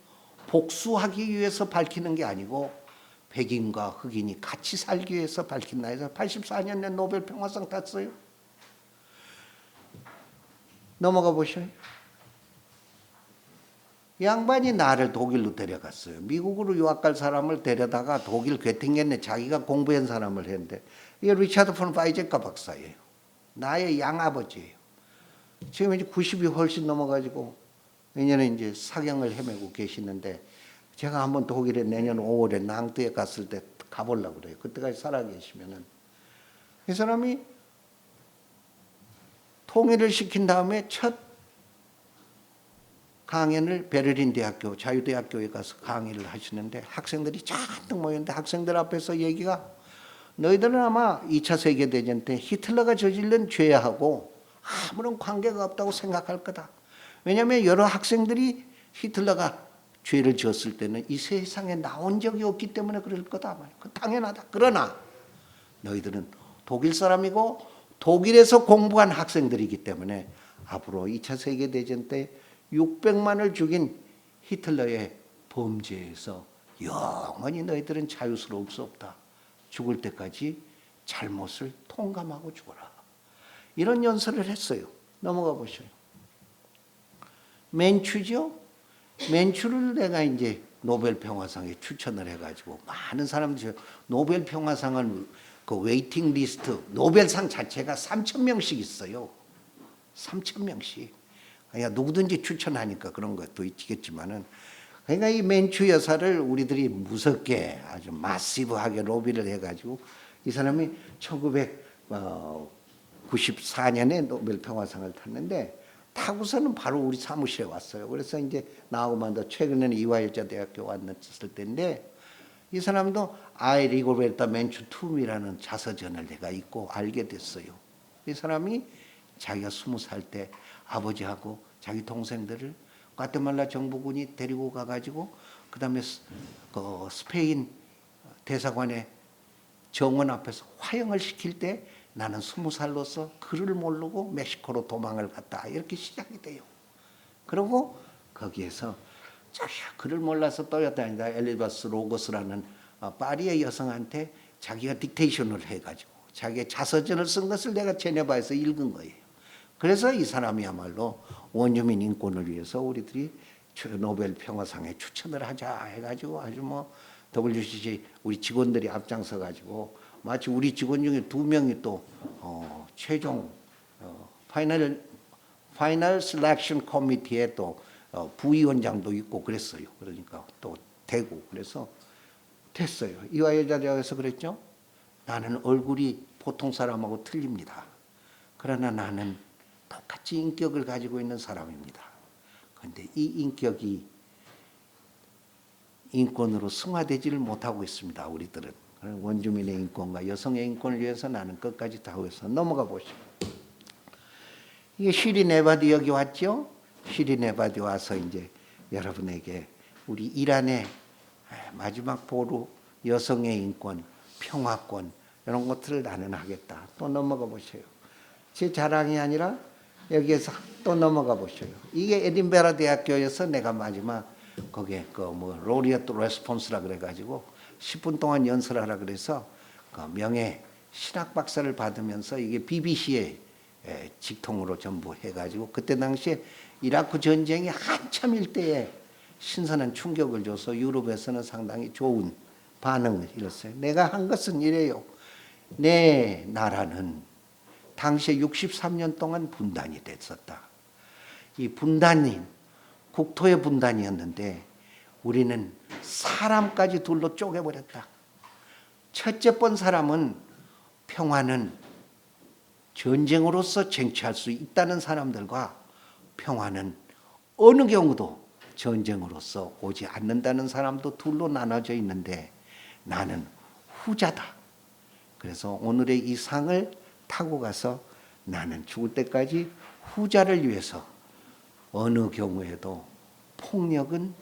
복수하기 위해서 밝히는 게 아니고 백인과 흑인이 같이 살기 위해서 밝힌다 해서 84년에 노벨 평화상 탔어요. 넘어가 보셔요. 양반이 나를 독일로 데려갔어요. 미국으로 유학 갈 사람을 데려다가 독일 괴팅겐에 자기가 공부한 사람을 했는데 이게 리차드 폰 바이제카 박사예요. 나의 양아버지예요. 지금 이제 90이 훨씬 넘어가지고 내년에 이제 사경을 헤매고 계시는데 제가 한번 독일에 내년 5월에 낭뜨에 갔을 때 가보려고 그래요. 그때까지 살아 계시면은 이 사람이 통일을 시킨 다음에 첫 강연을 베를린 대학교 자유대학교에 가서 강의를 하시는데 학생들이 잔뜩 모였는데 학생들 앞에서 얘기가 너희들은 아마 2차 세계대전 때 히틀러가 저지른 죄하고 아무런 관계가 없다고 생각할 거다. 왜냐하면 여러 학생들이 히틀러가 죄를 지었을 때는 이 세상에 나온 적이 없기 때문에 그럴 거다. 그 당연하다. 그러나 너희들은 독일 사람이고 독일에서 공부한 학생들이기 때문에 앞으로 2차 세계대전 때 600만을 죽인 히틀러의 범죄에서 영원히 너희들은 자유스러울 수 없다. 죽을 때까지 잘못을 통감하고 죽어라. 이런 연설을 했어요. 넘어가 보셔요. 맨추죠? 맨추를 내가 이제 노벨 평화상에 추천을 해가지고 많은 사람들이 노벨 평화상은 그 웨이팅 리스트 노벨상 자체가 3,000명씩 있어요. 3,000명씩. 그러니까 누구든지 추천하니까 그런 것도 있겠지만은 그러니까 이 맨추 여사를 우리들이 무섭게 아주 마시브하게 로비를 해가지고 이 사람이 1994년에 노벨 평화상을 탔는데 타고서는 바로 우리 사무실에 왔어요. 그래서 이제 나하고만 최근에는 이화여자대학교 왔을 때인데 이 사람도 I Rigoberta Menchú Tum이라는 자서전을 내가 읽고 알게 됐어요. 이 사람이 자기가 20살 때 아버지하고 자기 동생들을 과테말라 정부군이 데리고 가가지고 그 다음에 스페인 대사관의 정원 앞에서 화형을 시킬 때 나는 20살로서 글을 모르고 멕시코로 도망을 갔다. 이렇게 시작이 돼요. 그리고 거기에서 자기가 글을 몰라서 떠였다니다 엘리바스 로고스라는 파리의 여성한테 자기가 딕테이션을 해가지고 자기의 자서전을 쓴 것을 내가 제네바에서 읽은 거예요. 그래서 이 사람이야말로 원주민 인권을 위해서 우리들이 노벨 평화상에 추천을 하자 해가지고 아주 뭐 WCC 우리 직원들이 앞장서 가지고 마치 우리 직원 중에 2명이 또 최종 파이널 셀렉션 커미티에 또 부위원장도 있고 그랬어요. 그러니까 또 되고 그래서 됐어요. 이화여자대학에서 그랬죠. 나는 얼굴이 보통 사람하고 틀립니다. 그러나 나는 똑같이 인격을 가지고 있는 사람입니다. 그런데 이 인격이 인권으로 승화되지를 못하고 있습니다. 우리들은. 원주민의 인권과 여성의 인권을 위해서 나는 끝까지 다 위해서 넘어가 보시죠. 이게 시린 에바디 여기 왔죠? 시린 에바디 와서 이제 여러분에게 우리 이란의 마지막 보루 여성의 인권, 평화권 이런 것들을 나는 하겠다. 또 넘어가 보세요. 제 자랑이 아니라 여기에서 또 넘어가 보세요. 이게 에딘베라 대학교에서 내가 마지막 거기에 로리어트 레스폰스라 그래가지고 10분 동안 연설하라 그래서 그 명예 신학 박사를 받으면서 이게 BBC의 직통으로 전부 해가지고 그때 당시에 이라크 전쟁이 한참일 때에 신선한 충격을 줘서 유럽에서는 상당히 좋은 반응을 일었어요. 내가 한 것은 이래요. 내 나라는 당시에 63년 동안 분단이 됐었다. 이 분단이 국토의 분단이었는데 우리는 사람까지 둘로 쪼개버렸다. 첫째 번 사람은 평화는 전쟁으로서 쟁취할 수 있다는 사람들과 평화는 어느 경우도 전쟁으로서 오지 않는다는 사람도 둘로 나눠져 있는데 나는 후자다. 그래서 오늘의 이 상을 타고 가서 나는 죽을 때까지 후자를 위해서 어느 경우에도 폭력은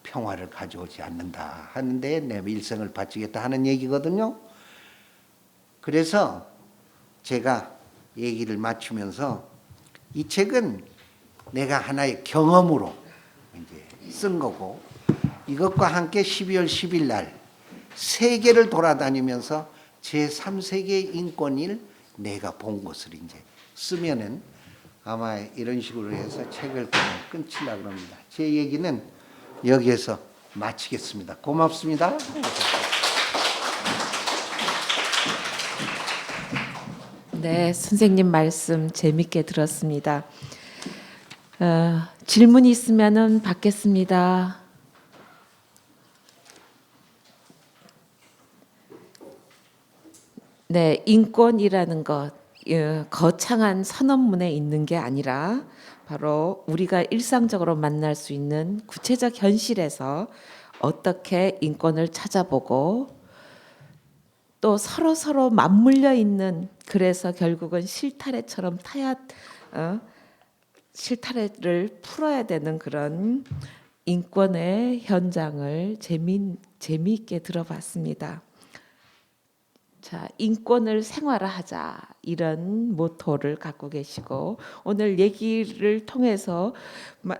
평화를 가져오지 않는다 하는데 내 일생을 바치겠다 하는 얘기거든요. 그래서 제가 얘기를 맞추면서 이 책은 내가 하나의 경험으로 이제 쓴 거고 이것과 함께 12월 10일 날 세계를 돌아다니면서 제3세계 인권일 내가 본 것을 이제 쓰면은 아마 이런 식으로 해서 책을 끊치려고 합니다. 제 얘기는 여기에서 마치겠습니다. 고맙습니다. 네, 선생님 말씀 재밌게 들었습니다. 질문이 있으면은 받겠습니다. 네, 인권이라는 것 거창한 선언문에 있는 게 아니라 바로 우리가 일상적으로 만날 수 있는 구체적 현실에서 어떻게 인권을 찾아보고 또 서로 맞물려 있는, 그래서 결국은 실타래처럼 실타래를 풀어야 되는 그런 인권의 현장을 재미있게 들어봤습니다. 자, 인권을 생활화하자, 이런 모토를 갖고 계시고, 오늘 얘기를 통해서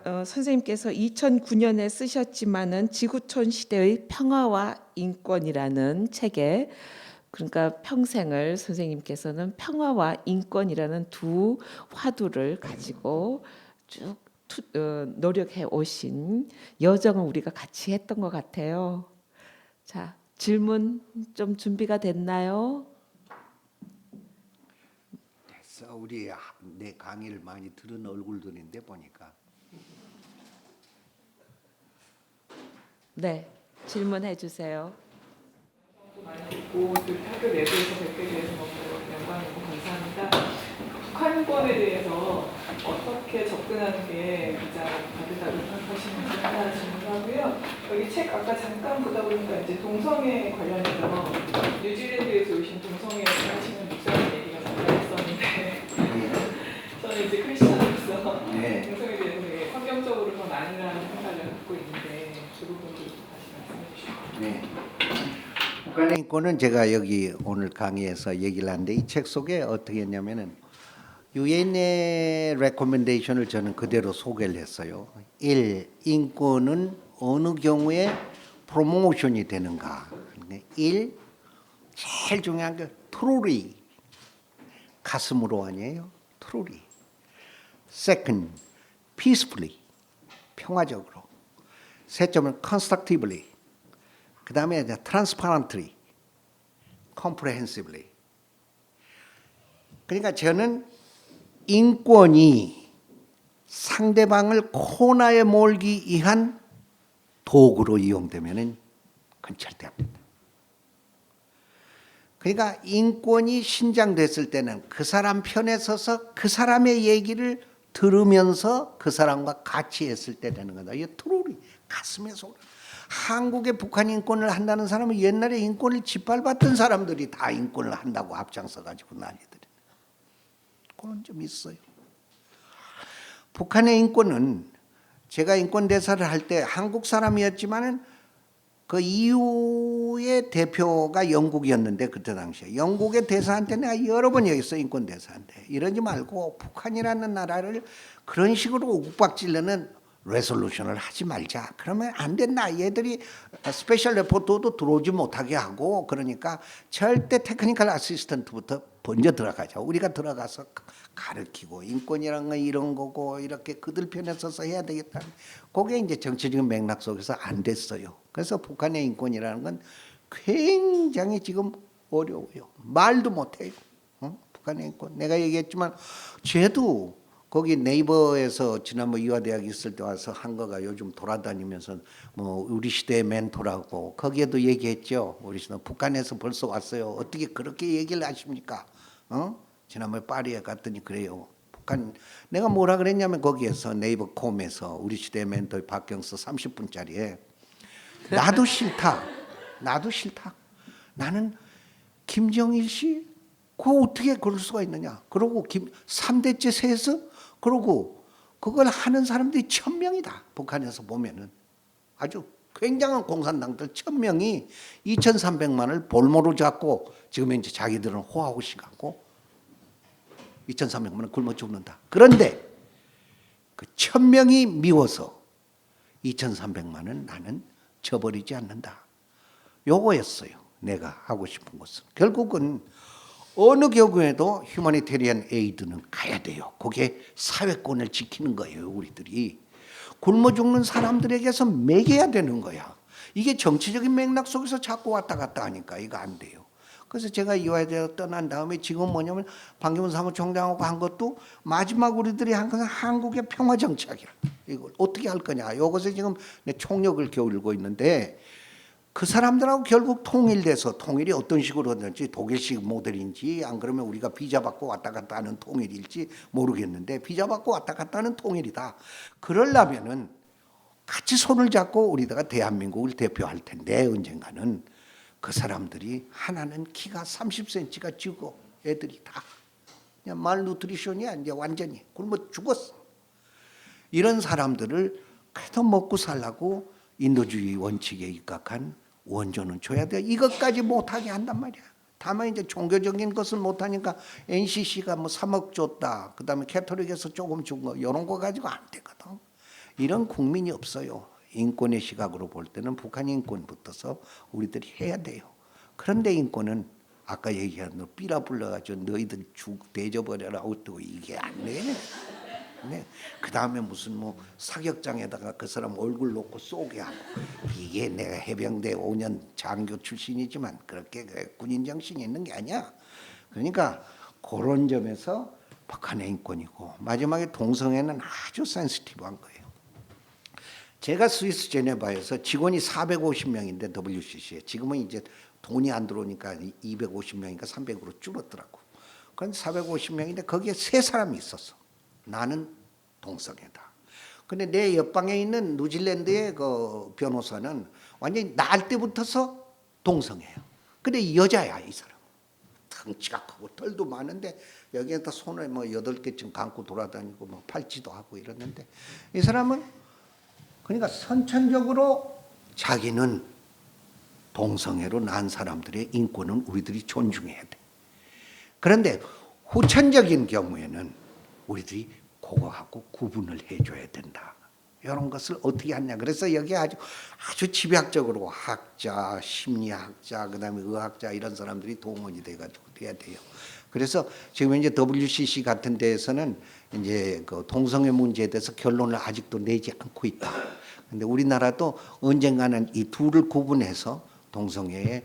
선생님께서 2009년에 쓰셨지만은 지구촌 시대의 평화와 인권이라는 책에, 그러니까 평생을 선생님께서는 평화와 인권이라는 두 화두를 가지고 쭉 노력해 오신 여정을 우리가 같이 했던 것 같아요. 자, 질문 좀 준비가 됐나요? 됐어. 우리 내 강의를 많이 들은 얼굴들인데 보니까. 네, 질문해 주세요. 많이 듣고 또 학교 내부에서 뵙게 돼서 너무 영광이고 감사합니다. 북한권에 대해서 어떻게 접근하는 게 가장 바르다고 생각하시는지 하나 질문하고요. 여기 책 아까 잠깐 보다 보니까 이제 동성애 관련해서 뉴질랜드에서 오신 동성애 하시는 목사님 얘기가 잠깐 있었는데 저는 이제 크리스천으로서 네. 동성애에 대해서 되게 환경적으로 더 나누라는 생각을 갖고 있는데 그 부분도 다시 말씀해 주시고. 네. 북한의 인권은 제가 여기 오늘 강의에서 얘기를 하는데 이 책 속에 어떻게 했냐면은 유엔의 레코멘데이션을 저는 그대로 소개를 했어요. 1. 인권은 어느 경우에 프로모션이 되는가. 1. 제일 중요한 게 truly, 가슴으로 아니에요. truly. Second, peacefully, 평화적으로. 셋점은 constructively. 그 다음에 transparently, comprehensively. 그러니까 저는 인권이 상대방을 코너에 몰기 위한 도구로 이용되면은 그건 절대 안 된다. 그러니까 인권이 신장됐을 때는 그 사람 편에 서서 그 사람의 얘기를 들으면서 그 사람과 같이 했을 때 되는 거다. 이게 트롤이 가슴에서 오는. 한국에 북한 인권을 한다는 사람은 옛날에 인권을 짓밟았던 사람들이 다 인권을 한다고 앞장서 가지고 난리들이. 그건 좀 있어요. 북한의 인권은 제가 인권 대사를 할 때 한국 사람이었지만은 그 EU의 대표가 영국이었는데 그때 당시에 영국의 대사한테 내가 여러 번 얘기했어. 인권 대사한테 이러지 말고 북한이라는 나라를 그런 식으로 욱박질르는 레솔루션을 하지 말자. 그러면 안 된다. 얘들이 스페셜 레포터도 들어오지 못하게 하고 그러니까 절대 테크니컬 아시스턴트부터 먼저 들어가자. 우리가 들어가서 가르치고 인권이란 건 이런 거고 이렇게 그들 편에 서서 해야 되겠다. 그게 이제 정치적인 맥락 속에서 안 됐어요. 그래서 북한의 인권이라는 건 굉장히 지금 어려워요. 말도 못해요. 북한의 인권. 내가 얘기했지만 쟤도 거기 네이버에서 지난번 이화대학 있을 때 와서 한 거가 요즘 돌아다니면서 뭐 우리 시대의 멘토라고 거기에도 얘기했죠. 우리 시대 북한에서 벌써 왔어요. 어떻게 그렇게 얘기를 하십니까? 지난번에 파리에 갔더니 그래요. 북한 내가 뭐라 그랬냐면 거기에서 네이버 콤에서 우리 시대의 멘토 박경서 30분짜리에 나도 싫다. 나도 싫다. 나는 김정일 씨 그거 어떻게 그럴 수가 있느냐. 그러고 3대째 세서 그러고 그걸 하는 사람들이 1000명이다. 북한에서 보면은 아주 굉장한 공산당들 1000명이 2300만을 볼모로 잡고 지금 이제 자기들은 호화호식 갖고 2300만은 굶어 죽는다. 그런데 그 1000명이 미워서 2300만은 나는 저버리지 않는다. 요거였어요. 내가 하고 싶은 것은. 결국은 어느 경우에도 휴머니테리안 에이드는 가야 돼요. 그게 사회권을 지키는 거예요. 우리들이. 굶어 죽는 사람들에게서 먹여야 되는 거야. 이게 정치적인 맥락 속에서 자꾸 왔다 갔다 하니까 이거 안 돼요. 그래서 제가 이화여대 떠난 다음에 지금 뭐냐면 반기문 사무총장하고 한 것도 마지막 우리들이 한 것은 한국의 평화 정착이라. 이걸 어떻게 할 거냐. 이것에 지금 내 총력을 기울이고 있는데 그 사람들하고 결국 통일돼서 통일이 어떤 식으로 하든지 독일식 모델인지 안 그러면 우리가 비자 받고 왔다 갔다 하는 통일일지 모르겠는데 비자 받고 왔다 갔다 하는 통일이다. 그러려면은 같이 손을 잡고 우리가 대한민국을 대표할 텐데 언젠가는 그 사람들이 하나는 키가 30cm가 지고 애들이 다 그냥 말누트리션이야 이제 완전히 굶어 죽었어. 이런 사람들을 그래도 먹고 살라고 인도주의 원칙에 입각한 원조는 줘야 돼. 이것까지 못하게 한단 말이야. 다만 이제 종교적인 것을 못하니까 NCC가 뭐 3억 줬다. 그다음에 캐톨릭에서 조금 준 거 이런 거 가지고 안 되거든. 이런 국민이 없어요. 인권의 시각으로 볼 때는 북한 인권부터서 우리들이 해야 돼요. 그런데 인권은 아까 얘기한 너 삐라 불러가지고 너희들 대접버려라 어떠고 이게 안 돼. 네. 그 다음에 무슨 뭐 사격장에다가 그 사람 얼굴 놓고 쏘게 하고 이게 내가 해병대 5년 장교 출신이지만 그렇게 군인 정신이 있는 게 아니야. 그러니까 그런 점에서 북한의 인권이고 마지막에 동성애는 아주 센시티브한 거예요. 제가 스위스 제네바에서 직원이 450명인데 WCC에 지금은 이제 돈이 안 들어오니까 250명인가 300으로 줄었더라고. 그건 450명인데 거기에 3사람이 있었어. 나는 동성애다. 근데 내 옆방에 있는 뉴질랜드의 그 변호사는 완전히 날 때부터서 동성애예요. 근데 이 여자야 이 사람. 덩치가 크고 털도 많은데 여기에다 손을 뭐 8개쯤 감고 돌아다니고 뭐 팔찌도 하고 이러는데 이 사람은 그러니까 선천적으로 자기는 동성애로 난 사람들의 인권은 우리들이 존중해야 돼. 그런데 후천적인 경우에는 우리들이 그거하고 구분을 해줘야 된다. 이런 것을 어떻게 하냐. 그래서 여기 아주 집약적으로 학자, 심리학자, 그다음에 의학자 이런 사람들이 동원이 돼가지고 돼야 돼요. 그래서 지금 이제 WCC 같은 데에서는 이제 그 동성애 문제에 대해서 결론을 아직도 내지 않고 있다. 근데 우리나라도 언젠가는 이 둘을 구분해서 동성애의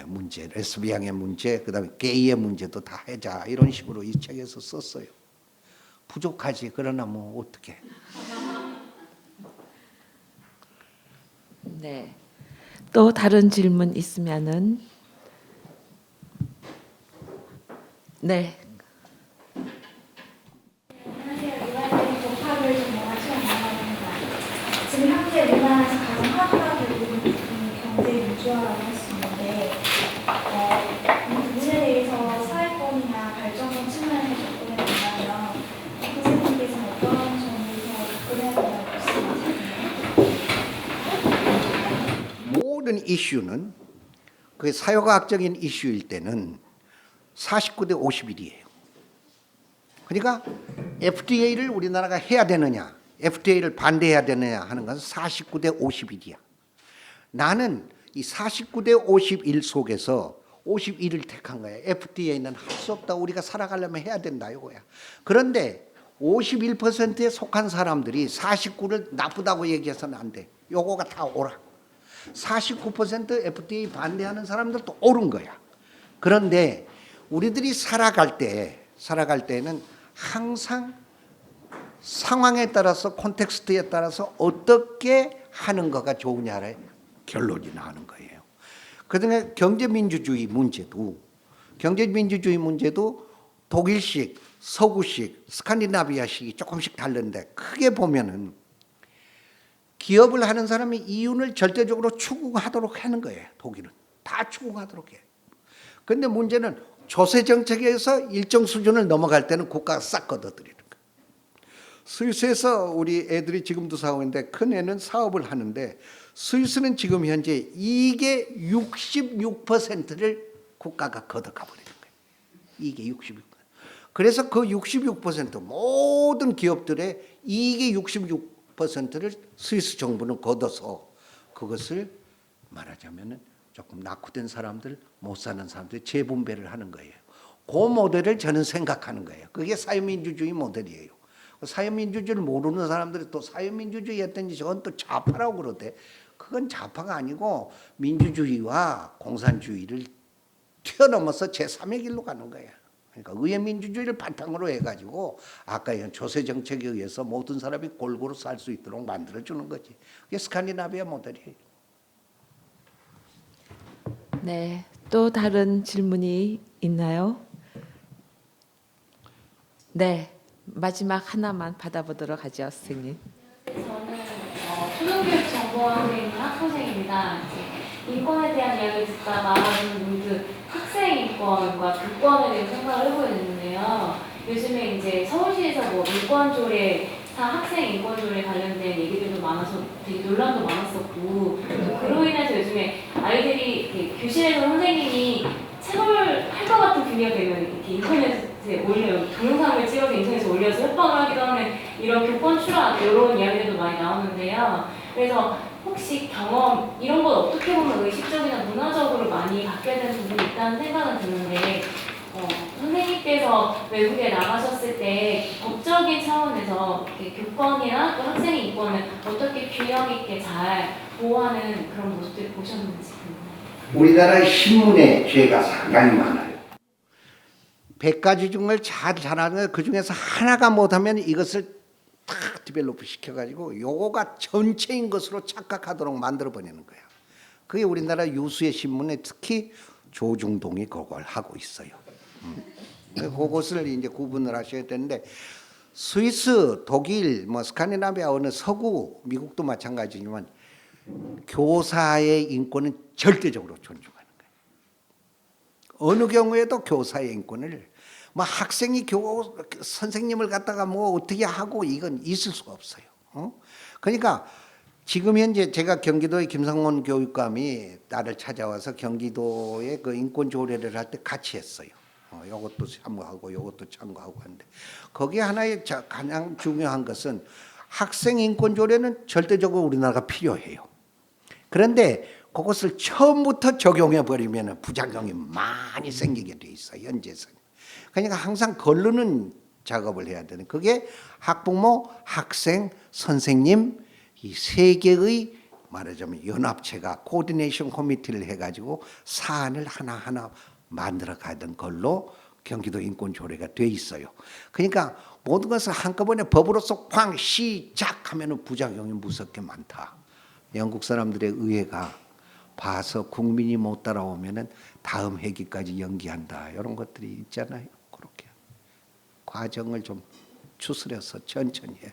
문제, 레스비앙의 문제, 그다음에 게이의 문제도 다 하자 이런 식으로 이 책에서 썼어요. 부족하지. 그러나 뭐 어떻게? 네. 또 다른 질문 있으면은 네. 안녕하세요. 이화여대 법학을 전공한 최원나입니다. 지금 현재 우리나라에서 가장 화두가 되고 있는 부분이 경제 민주화라고 할 수 있는데 이 부분에 대해서 사회권이나 발전권 측면에서 접근해 본다면 선생님께서는 어떤 점에서 접근해야 된다고 말씀하시나요? 모든 이슈는 그 사회과학적인 이슈일 때는 49대 51이에요. 그러니까 FTA를 우리나라가 해야 되느냐, FTA를 반대해야 되느냐 하는 것은 49대 51이야. 나는 이 49대 51 속에서 51을 택한 거야. FTA는 할 수 없다. 우리가 살아가려면 해야 된다 이거야. 그런데 51%에 속한 사람들이 49를 나쁘다고 얘기해서는 안 돼. 요거가 다 옳아. 49% FTA 반대하는 사람들도 옳은 거야. 그런데 우리들이 살아갈 때는 항상 상황에 따라서 콘텍스트에 따라서 어떻게 하는 거가 좋으냐의 결론이 나오는 거예요. 그다음에 경제민주주의 문제도 독일식, 서구식, 스칸디나비아식이 조금씩 다른데 크게 보면은 기업을 하는 사람이 이윤을 절대적으로 추구하도록 하는 거예요. 독일은 다 추구하도록 해. 그런데 문제는 조세 정책에서 일정 수준을 넘어갈 때는 국가가 싹 걷어들이는 거예요. 스위스에서 우리 애들이 지금도 사고 있는데 큰 애는 사업을 하는데 스위스는 지금 현재 이게 66%를 국가가 걷어가 버리는 거예요. 이게 66%. 그래서 그 66% 모든 기업들의 이게 66%를 스위스 정부는 걷어서 그것을 말하자면은 조금 낙후된 사람들, 못 사는 사람들 재분배를 하는 거예요. 그 모델을 저는 생각하는 거예요. 그게 사회민주주의 모델이에요. 사회민주주의를 모르는 사람들이 또 사회민주주의 했더니 저건 또 좌파라고 그러대. 그건 좌파가 아니고 민주주의와 공산주의를 뛰어넘어서 제3의 길로 가는 거야. 그러니까 의회 민주주의를 바탕으로 해가지고 아까 이런 조세 정책에 의해서 모든 사람이 골고루 살 수 있도록 만들어주는 거지. 그게 스칸디나비아 모델이에요. 네, 또 다른 질문이 있나요? 네, 마지막 하나만 받아보도록 하죠, 선생님. 저는 초등교육 정보학에 있는 학부생입니다. 이제 인권에 대한 이야기를 듣다가 저는 문득 학생 인권과 교권에 대해서 생각을 해보게 됐는데요. 요즘에 이제 서울시에서 뭐 인권조례, 학생 인권조례 관련된 얘기들도 많아서 되게 논란도 많았었고, 또 그로 인해서 요즘에 아이들이 이렇게 교실에서 선생님이 체벌할 것 같은 분위기가 되면 이렇게 인터넷에 올려 동영상을 찍어서 인터넷에 올려서 협박을 하기도 하는 이런 교권 추락 이런 이야기들도 많이 나오는데요. 그래서 혹시 경험 이런 건 어떻게 보면 의식적이나 문화적으로 많이 바뀌어야 되는 부분이 있다는 생각은 드는데 선생님께서 외국에 나가셨을 때 법적인 차원에서 이렇게 교권이나 또 학생의 인권을 어떻게 균형 있게 잘 보호하는 그런 모습들을 보셨는지 궁금해요. 우리나라의 신문의 죄가 상당히 많아요. 100가지 중을 잘 잘하는 그 중에서 하나가 못하면 이것을 다 디벨로프 시켜가지고 요거가 전체인 것으로 착각하도록 만들어 버리는 거야. 그게 우리나라 유수의 신문에 특히 조중동이 그걸 하고 있어요. 그것을 이제 구분을 하셔야 되는데 스위스, 독일, 뭐 스칸디나비아 어느 서구, 미국도 마찬가지지만 교사의 인권은 절대적으로 존중하는 거예요. 어느 경우에도 교사의 인권을 뭐 학생이 선생님을 갖다가 뭐 어떻게 하고 이건 있을 수가 없어요. 그러니까 지금 현재 제가 경기도의 김상원 교육감이 나를 찾아와서 경기도의 그 인권 조례를 할 때 같이 했어요. 이것도 참고하고 이것도 참고하고 하는데 거기에 하나의 가장 중요한 것은 학생 인권 조례는 절대적으로 우리나라가 필요해요. 그런데 그것을 처음부터 적용해 버리면 부작용이 많이 생기게 돼 있어요. 현재선. 그러니까 항상 거르는 작업을 해야 되는 그게 학부모, 학생, 선생님 이 세 개의 말하자면 연합체가 코디네이션 커미티를 해가지고 사안을 하나하나 만들어 가던 걸로 경기도 인권조례가 돼 있어요. 그러니까 모든 것을 한꺼번에 법으로서 쾅 시작하면 부작용이 무섭게 많다. 영국 사람들의 의회가 봐서 국민이 못 따라오면은 다음 회기까지 연기한다. 이런 것들이 있잖아요. 그렇게 과정을 좀 추스려서 천천히 해.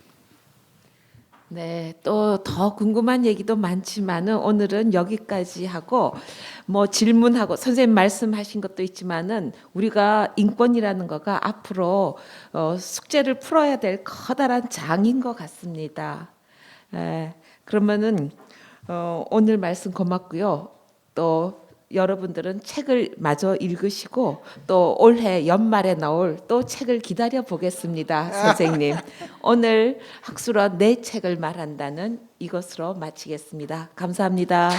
네, 또 더 궁금한 얘기도 많지만은 오늘은 여기까지 하고 뭐 질문하고 선생님 말씀하신 것도 있지만은 우리가 인권이라는 거가 앞으로 숙제를 풀어야 될 커다란 장인 것 같습니다. 그러면은 오늘 말씀 고맙고요. 또 여러분들은 책을 마저 읽으시고 또 올해 연말에 나올 또 책을 기다려 보겠습니다. 선생님. 오늘 학술원 내 책을 말한다는 이것으로 마치겠습니다. 감사합니다.